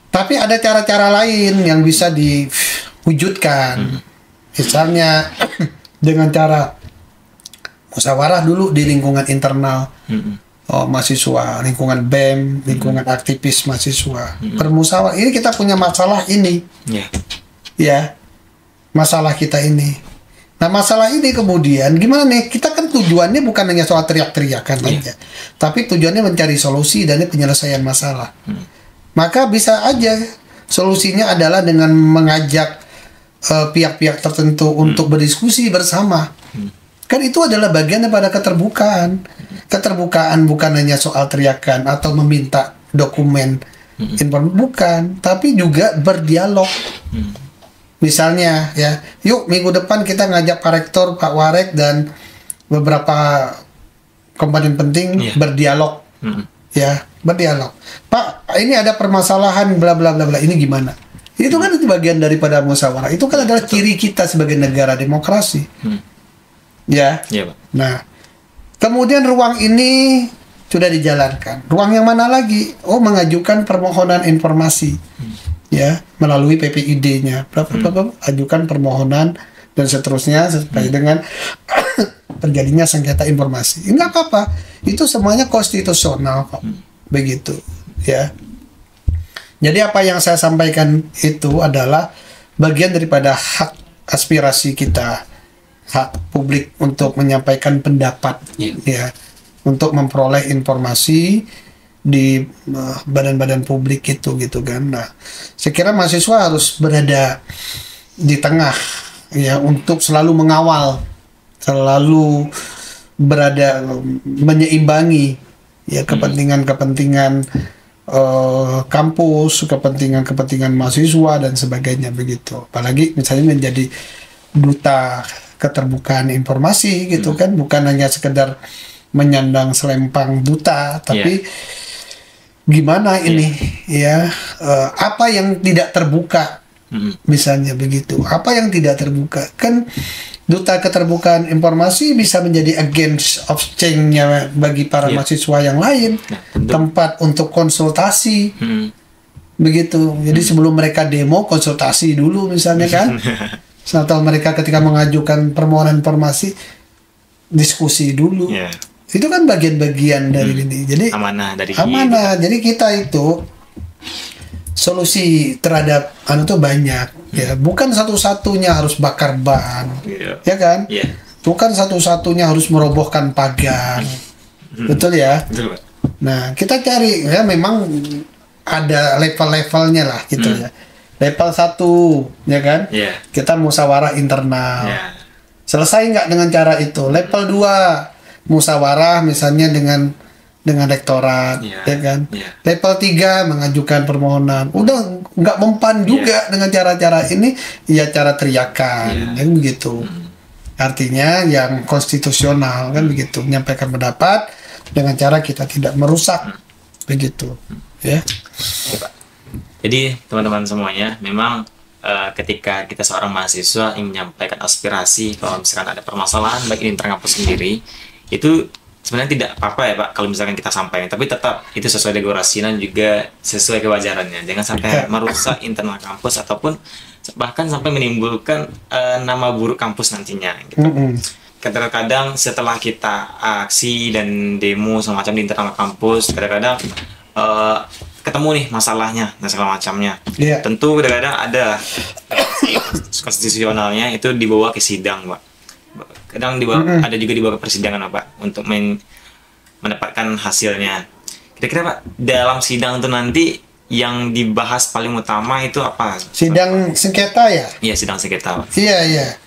C: Tapi ada cara-cara lain yang bisa diwujudkan. Misalnya dengan cara musyawarah dulu di lingkungan internal, mahasiswa, lingkungan BEM, lingkungan aktivis mahasiswa, bermusyawarah. Ini kita punya masalah ini, ya, masalah kita ini. Nah, masalah ini kemudian gimana nih? Kita kan tujuannya bukan hanya soal teriak-teriakan aja, tapi tujuannya mencari solusi dan penyelesaian masalah. Maka bisa aja solusinya adalah dengan mengajak pihak-pihak tertentu untuk berdiskusi bersama. Kan itu adalah bagian daripada keterbukaan. Keterbukaan bukan hanya soal teriakan atau meminta dokumen, bukan, tapi juga berdialog. Misalnya, ya, yuk minggu depan kita ngajak Pak Rektor, Pak Warek dan beberapa komponen penting berdialog, ya, berdialog. Pak, ini ada permasalahan bla bla bla bla, ini gimana? Itu kan itu bagian daripada musyawarah. Itu kan adalah ciri kita sebagai negara demokrasi. Ya. Pak. Nah, kemudian ruang ini sudah dijalankan. Ruang yang mana lagi? Oh, mengajukan permohonan informasi. Ya, melalui PPID-nya. Ajukan permohonan dan seterusnya sesuai dengan terjadinya sengketa informasi. Enggak apa-apa. Itu semuanya konstitusional kok. Begitu, ya. Jadi apa yang saya sampaikan itu adalah bagian daripada hak aspirasi kita, hak publik untuk menyampaikan pendapat, ya, untuk memperoleh informasi di badan-badan publik itu, gitu kan. Nah, saya kira mahasiswa harus berada di tengah, ya, untuk selalu mengawal, selalu berada menyeimbangi, ya, kepentingan-kepentingan kampus, kepentingan mahasiswa dan sebagainya, begitu. Apalagi misalnya menjadi duta keterbukaan informasi, gitu kan, bukan hanya sekedar menyandang selempang duta, tapi gimana ini, ya, apa yang tidak terbuka, misalnya begitu, apa yang tidak terbuka, kan duta keterbukaan informasi bisa menjadi agents of change-nya bagi para mahasiswa yang lain, tempat untuk konsultasi, begitu. Jadi sebelum mereka demo, konsultasi dulu misalnya kan, atau mereka ketika mengajukan permohonan informasi, diskusi dulu. Itu kan bagian-bagian dari ini. Jadi amanah. Jadi kita itu solusi terhadap itu banyak, ya, bukan satu-satunya harus bakar ban, ya kan, bukan satu-satunya harus merobohkan pagar, betul ya. Nah, kita cari, ya, memang ada level-levelnya lah, gitu, ya. Level 1, ya kan, kita musyawarah internal, selesai nggak dengan cara itu. Level 2 musyawarah misalnya dengan rektorat, ya kan. Level 3 mengajukan permohonan. Udah nggak mempan juga dengan cara-cara ini, ya, cara teriakan, kan begitu. Artinya yang konstitusional, kan begitu, menyampaikan pendapat dengan cara kita tidak merusak, begitu, ya.
B: Jadi teman-teman semuanya, memang ketika kita seorang mahasiswa ingin menyampaikan aspirasi, kalau misalkan ada permasalahan baik di internal kampus sendiri, itu sebenarnya tidak apa-apa ya Pak kalau misalkan kita sampaikan, tapi tetap itu sesuai regulasi dan juga sesuai kewajarannya. Jangan sampai merusak internal kampus ataupun bahkan sampai menimbulkan nama buruk kampus nantinya gitu. Kadang-kadang setelah kita aksi dan demo semacam di internal kampus, kadang-kadang ketemu nih masalahnya dan segala macamnya. Tentu kadang-kadang ada konstitusionalnya itu dibawa ke sidang, Pak. Kadang ada juga dibawa ke persidangan, Pak, untuk mendapatkan hasilnya. Kira-kira, Pak, dalam sidang itu nanti yang dibahas paling utama itu apa?
C: Sidang sengketa ya?
B: Iya, sidang sengketa, Pak.
C: Iya.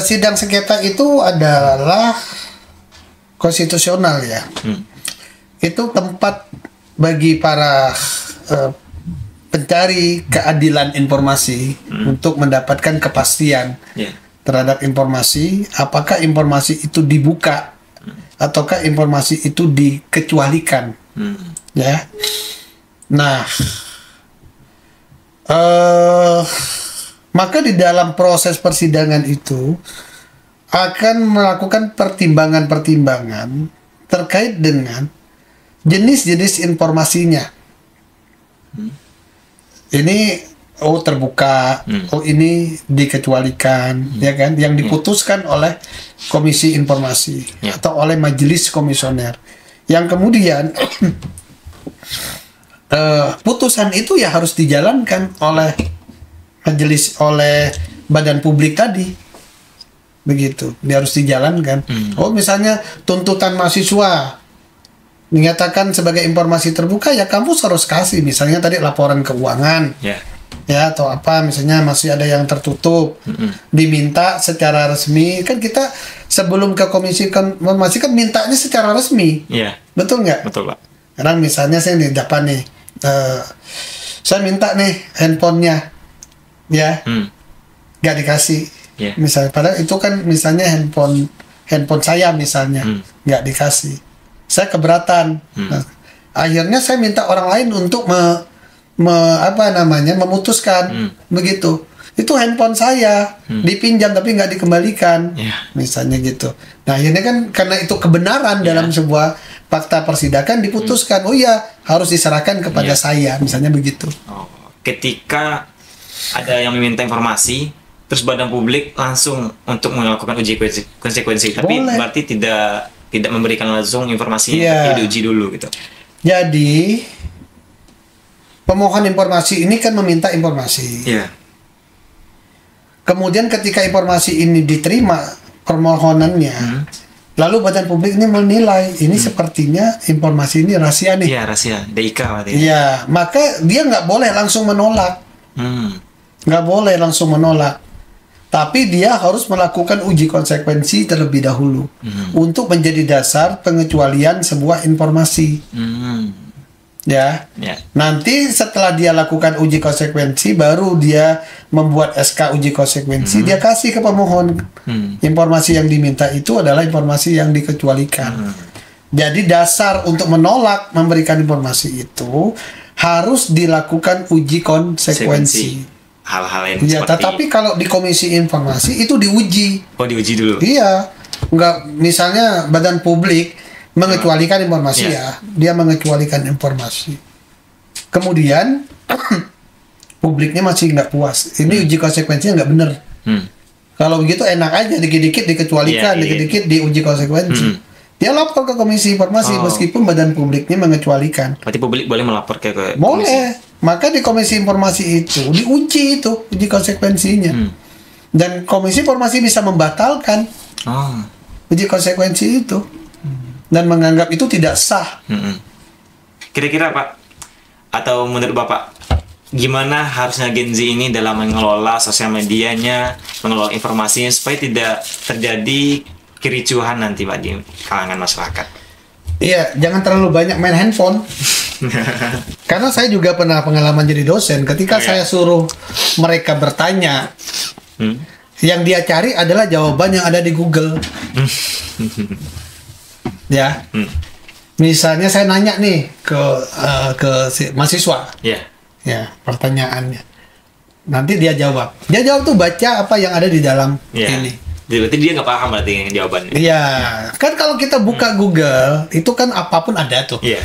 C: Sidang sengketa itu adalah konstitusional ya. Itu tempat bagi para pencari keadilan informasi untuk mendapatkan kepastian terhadap informasi, apakah informasi itu dibuka ataukah informasi itu dikecualikan. Ya. Nah, maka di dalam proses persidangan itu akan melakukan pertimbangan-pertimbangan terkait dengan jenis-jenis informasinya. Ini terbuka, ini dikecualikan, ya kan? Yang diputuskan oleh Komisi Informasi atau oleh Majelis Komisioner. Yang kemudian putusan itu ya harus dijalankan oleh majelis, oleh badan publik tadi, begitu. Dia harus dijalankan. Misalnya tuntutan mahasiswa dinyatakan sebagai informasi terbuka, ya kampus harus kasih. Misalnya tadi laporan keuangan, ya atau apa, misalnya masih ada yang tertutup, diminta secara resmi. Kan kita sebelum ke Komisi Informasi kan mintanya secara resmi, betul nggak?
B: Betul, Pak.
C: Sekarang misalnya saya di depan nih, saya minta nih handphonenya, ya, nggak dikasih, misalnya. Padahal itu kan misalnya handphone saya misalnya, nggak dikasih, saya keberatan. Nah, akhirnya saya minta orang lain untuk memutuskan, begitu. Itu handphone saya dipinjam tapi nggak dikembalikan, misalnya gitu. Nah akhirnya kan karena itu kebenaran dalam sebuah fakta persidangan diputuskan, harus diserahkan kepada saya, misalnya begitu.
B: Ketika ada yang meminta informasi, terus badan publik langsung untuk melakukan uji konsekuensi, tapi berarti tidak memberikan langsung informasinya, tapi diuji dulu gitu.
C: Jadi pemohon informasi ini kan meminta informasi. Kemudian ketika informasi ini diterima permohonannya, lalu badan publik ini menilai ini sepertinya informasi ini rahasia nih.
B: Iya, rahasia, DIK berarti.
C: Iya, maka dia nggak boleh langsung menolak. Nggak boleh langsung menolak. Tapi dia harus melakukan uji konsekuensi terlebih dahulu untuk menjadi dasar pengecualian sebuah informasi. Ya. Nanti setelah dia lakukan uji konsekuensi, baru dia membuat SK uji konsekuensi, dia kasih ke pemohon. Informasi yang diminta itu adalah informasi yang dikecualikan. Jadi dasar untuk menolak memberikan informasi itu harus dilakukan uji konsekuensi.
B: Hal-hal yang
C: seperti. Tetapi kalau di Komisi Informasi itu diuji.
B: Diuji dulu.
C: Iya. Enggak, misalnya badan publik mengecualikan informasi dia mengecualikan informasi. Kemudian publiknya masih nggak puas. Ini uji konsekuensinya nggak benar. Kalau begitu enak aja, dikit-dikit dikecualikan, dikit-dikit diuji konsekuensi. Dia lapor ke Komisi Informasi meskipun badan publiknya mengecualikan.
B: Berarti publik boleh melapor ke komisi?
C: Boleh. Maka di Komisi Informasi itu diuji itu uji konsekuensinya. Dan Komisi Informasi bisa membatalkan uji konsekuensi itu. Dan menganggap itu tidak sah.
B: Kira-kira Pak, atau menurut Bapak, gimana harusnya Gen Z ini dalam mengelola sosial medianya, mengelola informasinya supaya tidak terjadi kericuhan nanti Pak di kalangan masyarakat?
C: Iya, jangan terlalu banyak main handphone. Karena saya juga pernah pengalaman jadi dosen. Ketika saya suruh mereka bertanya, yang dia cari adalah jawaban yang ada di Google. Ya, misalnya saya nanya nih ke si mahasiswa, ya pertanyaannya, nanti dia jawab tuh baca apa yang ada di dalam ini.
B: Berarti dia nggak paham berarti jawabannya.
C: Iya, kan kalau kita buka Google itu kan apapun ada tuh.
B: Iya,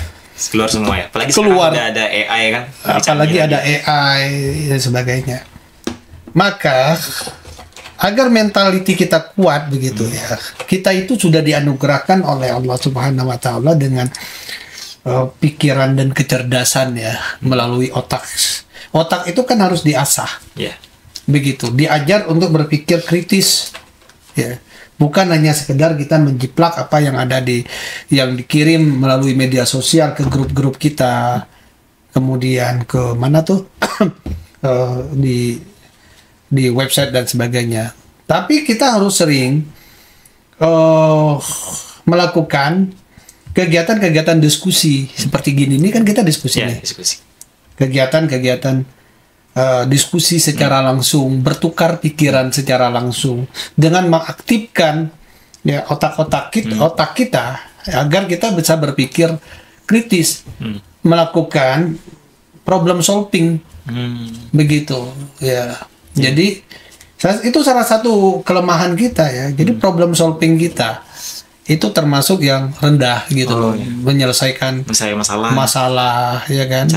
B: keluar semua ya. Apalagi
C: keluar.
B: Sekarang ada AI kan.
C: Apalagi ada AI dan sebagainya. Maka agar mentality kita kuat begitu ya, kita itu sudah dianugerahkan oleh Allah Subhanahu wa taala dengan pikiran dan kecerdasan ya, melalui otak. Otak itu kan harus diasah.
B: Ya.
C: Begitu, diajar untuk berpikir kritis. Ya. Bukan hanya sekedar kita menjiplak apa yang ada yang dikirim melalui media sosial ke grup-grup kita. Kemudian ke mana tuh? di website dan sebagainya. Tapi kita harus sering melakukan kegiatan-kegiatan diskusi seperti gini. Ini kan kita diskusi nih.
B: Diskusi.
C: Kegiatan-kegiatan diskusi secara langsung, bertukar pikiran secara langsung dengan mengaktifkan ya otak kita agar kita bisa berpikir kritis, melakukan problem solving. Begitu ya. Jadi itu salah satu kelemahan kita ya. Jadi problem solving kita itu termasuk yang rendah gitu loh. Menyelesaikan masalah ya kan,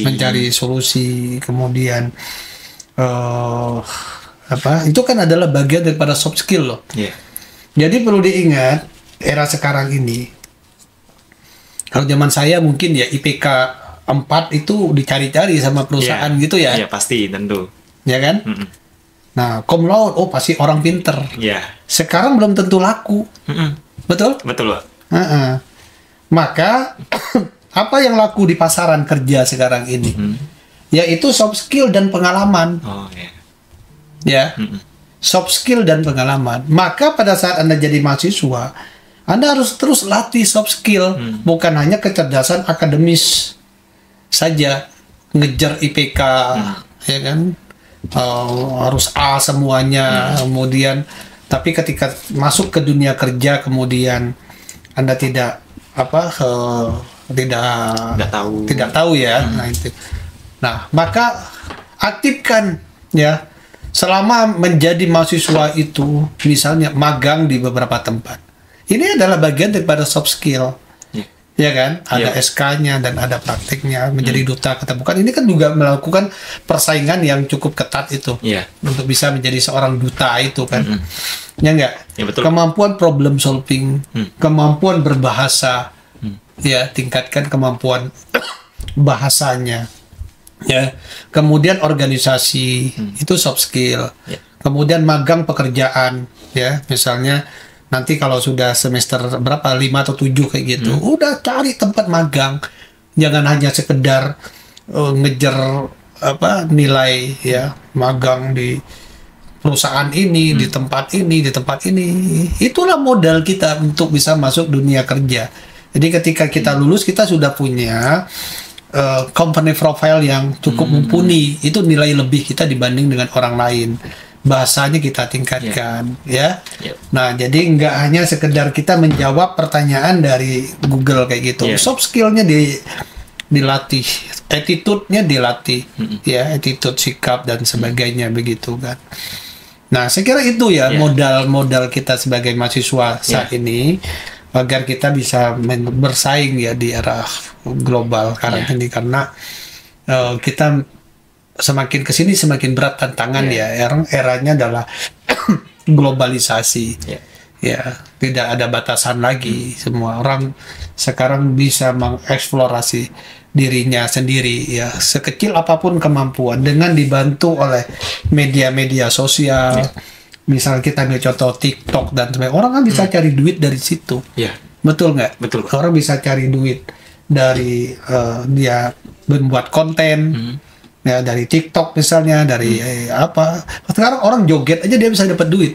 C: mencari solusi kemudian itu kan adalah bagian daripada soft skill loh. Jadi perlu diingat era sekarang ini, kalau zaman saya mungkin ya IPK 4 itu dicari-cari sama perusahaan gitu ya.
B: Iya pasti, tentu
C: ya kan. Nah, cum laude, pasti orang pinter. Sekarang belum tentu laku. Betul? Betul, Pak. Maka apa yang laku di pasaran kerja sekarang ini? Yaitu soft skill dan pengalaman. Ya. Soft skill dan pengalaman. Maka pada saat Anda jadi mahasiswa, Anda harus terus latih soft skill, bukan hanya kecerdasan akademis saja, ngejar IPK, ya kan? Harus A semuanya, kemudian tapi ketika masuk ke dunia kerja kemudian Anda tidak tahu ya. Nah, maka aktifkan ya, selama menjadi mahasiswa itu misalnya magang di beberapa tempat. Ini adalah bagian daripada soft skill. Ya kan, ada SK-nya dan ada praktiknya, menjadi duta keterbukaan. Ini kan juga melakukan persaingan yang cukup ketat itu untuk bisa menjadi seorang duta itu kan. Ya enggak? Betul. Kemampuan problem solving, kemampuan berbahasa, ya, tingkatkan kemampuan bahasanya. Ya. Kemudian organisasi, itu soft skill. Kemudian magang pekerjaan, ya, misalnya nanti kalau sudah semester berapa, 5 atau 7 kayak gitu, udah cari tempat magang. Jangan hanya sekedar ngejar nilai ya, magang di perusahaan ini, di tempat ini, di tempat ini. Itulah modal kita untuk bisa masuk dunia kerja. Jadi ketika kita lulus, kita sudah punya company profile yang cukup mumpuni. Itu nilai lebih kita dibanding dengan orang lain. Bahasanya kita tingkatkan, ya. Nah, jadi nggak hanya sekedar kita menjawab pertanyaan dari Google kayak gitu. Soft skillnya dilatih, attitude-nya dilatih, ya, attitude, sikap dan sebagainya begitu kan. Nah, saya kira itu ya modal kita sebagai mahasiswa saat ini agar kita bisa bersaing ya di era global sekarang ini, karena kita semakin kesini semakin berat tantangan ya. Eranya adalah globalisasi. Ya, tidak ada batasan lagi. Semua orang sekarang bisa mengeksplorasi dirinya sendiri ya, sekecil apapun kemampuan dengan dibantu oleh media-media sosial. Misal kita ambil contoh TikTok dan sebagainya, orang kan bisa cari duit dari situ. Betul nggak? Betul. Orang bisa cari duit dari dia membuat konten. Ya, dari TikTok misalnya, dari apa. Sekarang orang joget aja dia bisa dapat duit.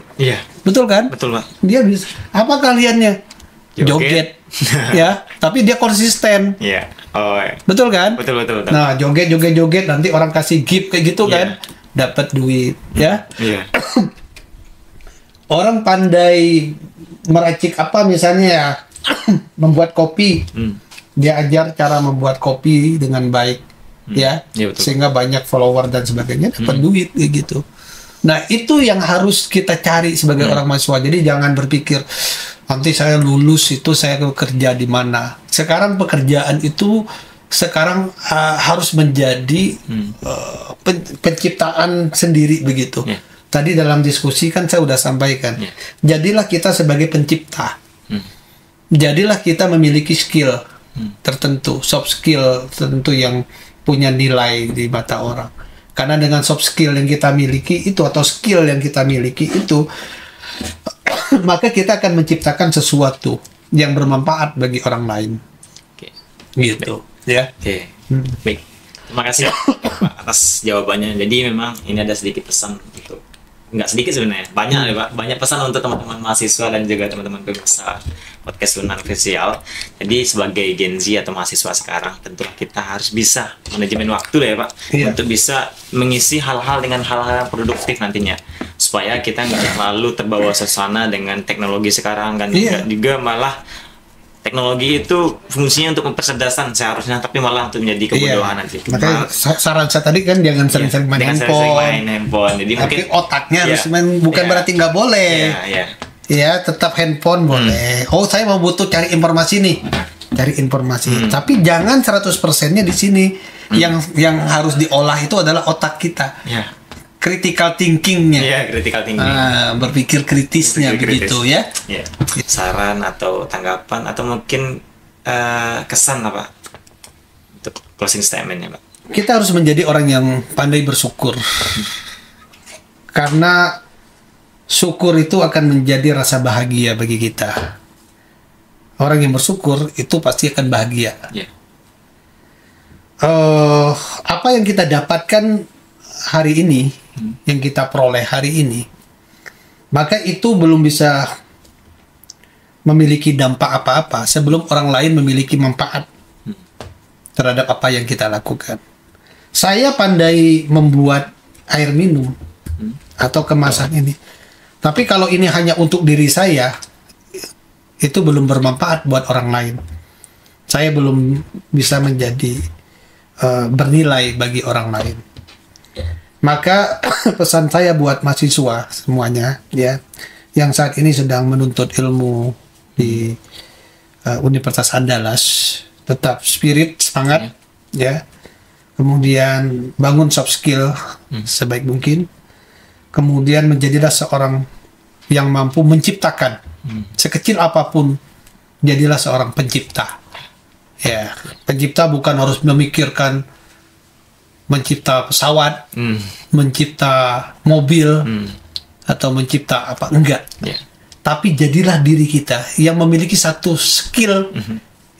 C: Betul kan? Betul, Pak. Dia bisa. Apa kaliannya? Joget. Ya, tapi dia konsisten. Betul kan? Betul. Nah, joget nanti orang kasih gift kayak gitu kan, dapat duit, ya. Orang pandai meracik apa misalnya ya, membuat kopi. Dia ajar cara membuat kopi dengan baik. Sehingga banyak follower dan sebagainya, dapat duit gitu. Nah, itu yang harus kita cari sebagai orang mahasiswa. Jadi jangan berpikir nanti saya lulus itu saya kerja di mana. Sekarang pekerjaan itu sekarang harus menjadi penciptaan sendiri begitu.
B: Yeah.
C: Tadi dalam diskusi kan saya sudah sampaikan, jadilah kita sebagai pencipta. Jadilah kita memiliki skill tertentu, soft skill tertentu yang punya nilai di mata orang. Karena dengan soft skill yang kita miliki itu, atau skill yang kita miliki itu, maka kita akan menciptakan sesuatu yang bermanfaat bagi orang lain.
B: Oke.
C: Gitu, ya.
B: Oke. Baik. Terima kasih Pak atas jawabannya. Jadi memang ini ada sedikit pesan untuk, nggak sedikit sebenarnya, banyak ya Pak, banyak pesan untuk teman-teman mahasiswa dan juga teman-teman pemirsa podcast Sunan Official. Jadi sebagai Gen Z atau mahasiswa sekarang, tentu kita harus bisa manajemen waktu ya Pak, untuk bisa mengisi hal-hal dengan hal-hal yang produktif nantinya, supaya kita nggak terlalu terbawa suasana dengan teknologi sekarang kan. Juga malah teknologi itu fungsinya untuk mempercerdasan seharusnya, tapi malah untuk menjadi kebodohan nanti.
C: Makanya saran saya tadi kan jangan sering-sering main handphone.
B: Jadi
C: tapi
B: mungkin
C: otaknya harus main, bukan berarti nggak boleh. Ya, tetap handphone boleh. Oh, saya mau butuh cari informasi nih. Cari informasi. Tapi jangan 100%-nya di sini. Yang harus diolah itu adalah otak kita. Critical thinking-nya.
B: Critical thinking.
C: Berpikir kritisnya begitu ya.
B: Saran atau tanggapan atau mungkin kesan apa untuk closing statement-nya, Pak?
C: Kita harus menjadi orang yang pandai bersyukur. Karena syukur itu akan menjadi rasa bahagia bagi kita. Orang yang bersyukur itu pasti akan bahagia. Apa yang kita dapatkan hari ini, yang kita peroleh hari ini, maka itu belum bisa memiliki dampak apa-apa sebelum orang lain memiliki manfaat terhadap apa yang kita lakukan. Saya pandai membuat air minum atau kemasan ini, tapi kalau ini hanya untuk diri saya, itu belum bermanfaat buat orang lain. Saya belum bisa menjadi bernilai bagi orang lain. Maka pesan saya buat mahasiswa semuanya, ya, yang saat ini sedang menuntut ilmu di Universitas Andalas, tetap spirit, semangat, ya. Kemudian bangun soft skill sebaik mungkin. Kemudian menjadilah seorang yang mampu menciptakan, sekecil apapun, jadilah seorang pencipta. Ya, pencipta bukan harus memikirkan mencipta pesawat, mencipta mobil, atau mencipta apa, enggak. Tapi jadilah diri kita yang memiliki satu skill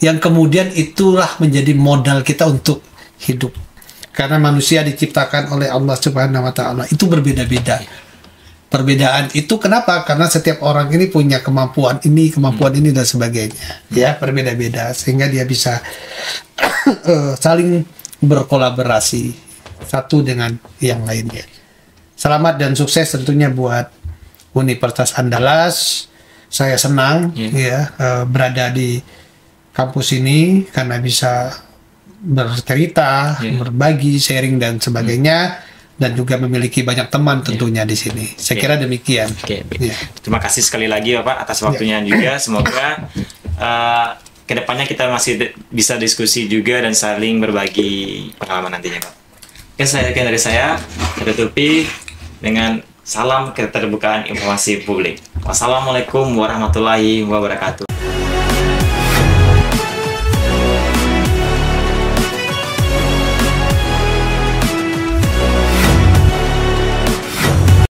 C: yang kemudian itulah menjadi modal kita untuk hidup. Karena manusia diciptakan oleh Allah Subhanahu wa Ta'ala itu berbeda-beda. Perbedaan itu kenapa? Karena setiap orang ini punya kemampuan ini dan sebagainya. Ya, berbeda-beda sehingga dia bisa saling berkolaborasi satu dengan yang lainnya. Selamat dan sukses tentunya buat Universitas Andalas. Saya senang berada di kampus ini karena bisa bercerita, berbagi, sharing dan sebagainya, dan juga memiliki banyak teman tentunya di sini. Saya kira demikian.
B: Terima kasih sekali lagi Bapak atas waktunya juga. Semoga kedepannya kita masih bisa diskusi juga dan saling berbagi pengalaman nantinya, Pak. Oke, dari saya tutupi dengan salam keterbukaan informasi publik. Wassalamualaikum warahmatullahi wabarakatuh.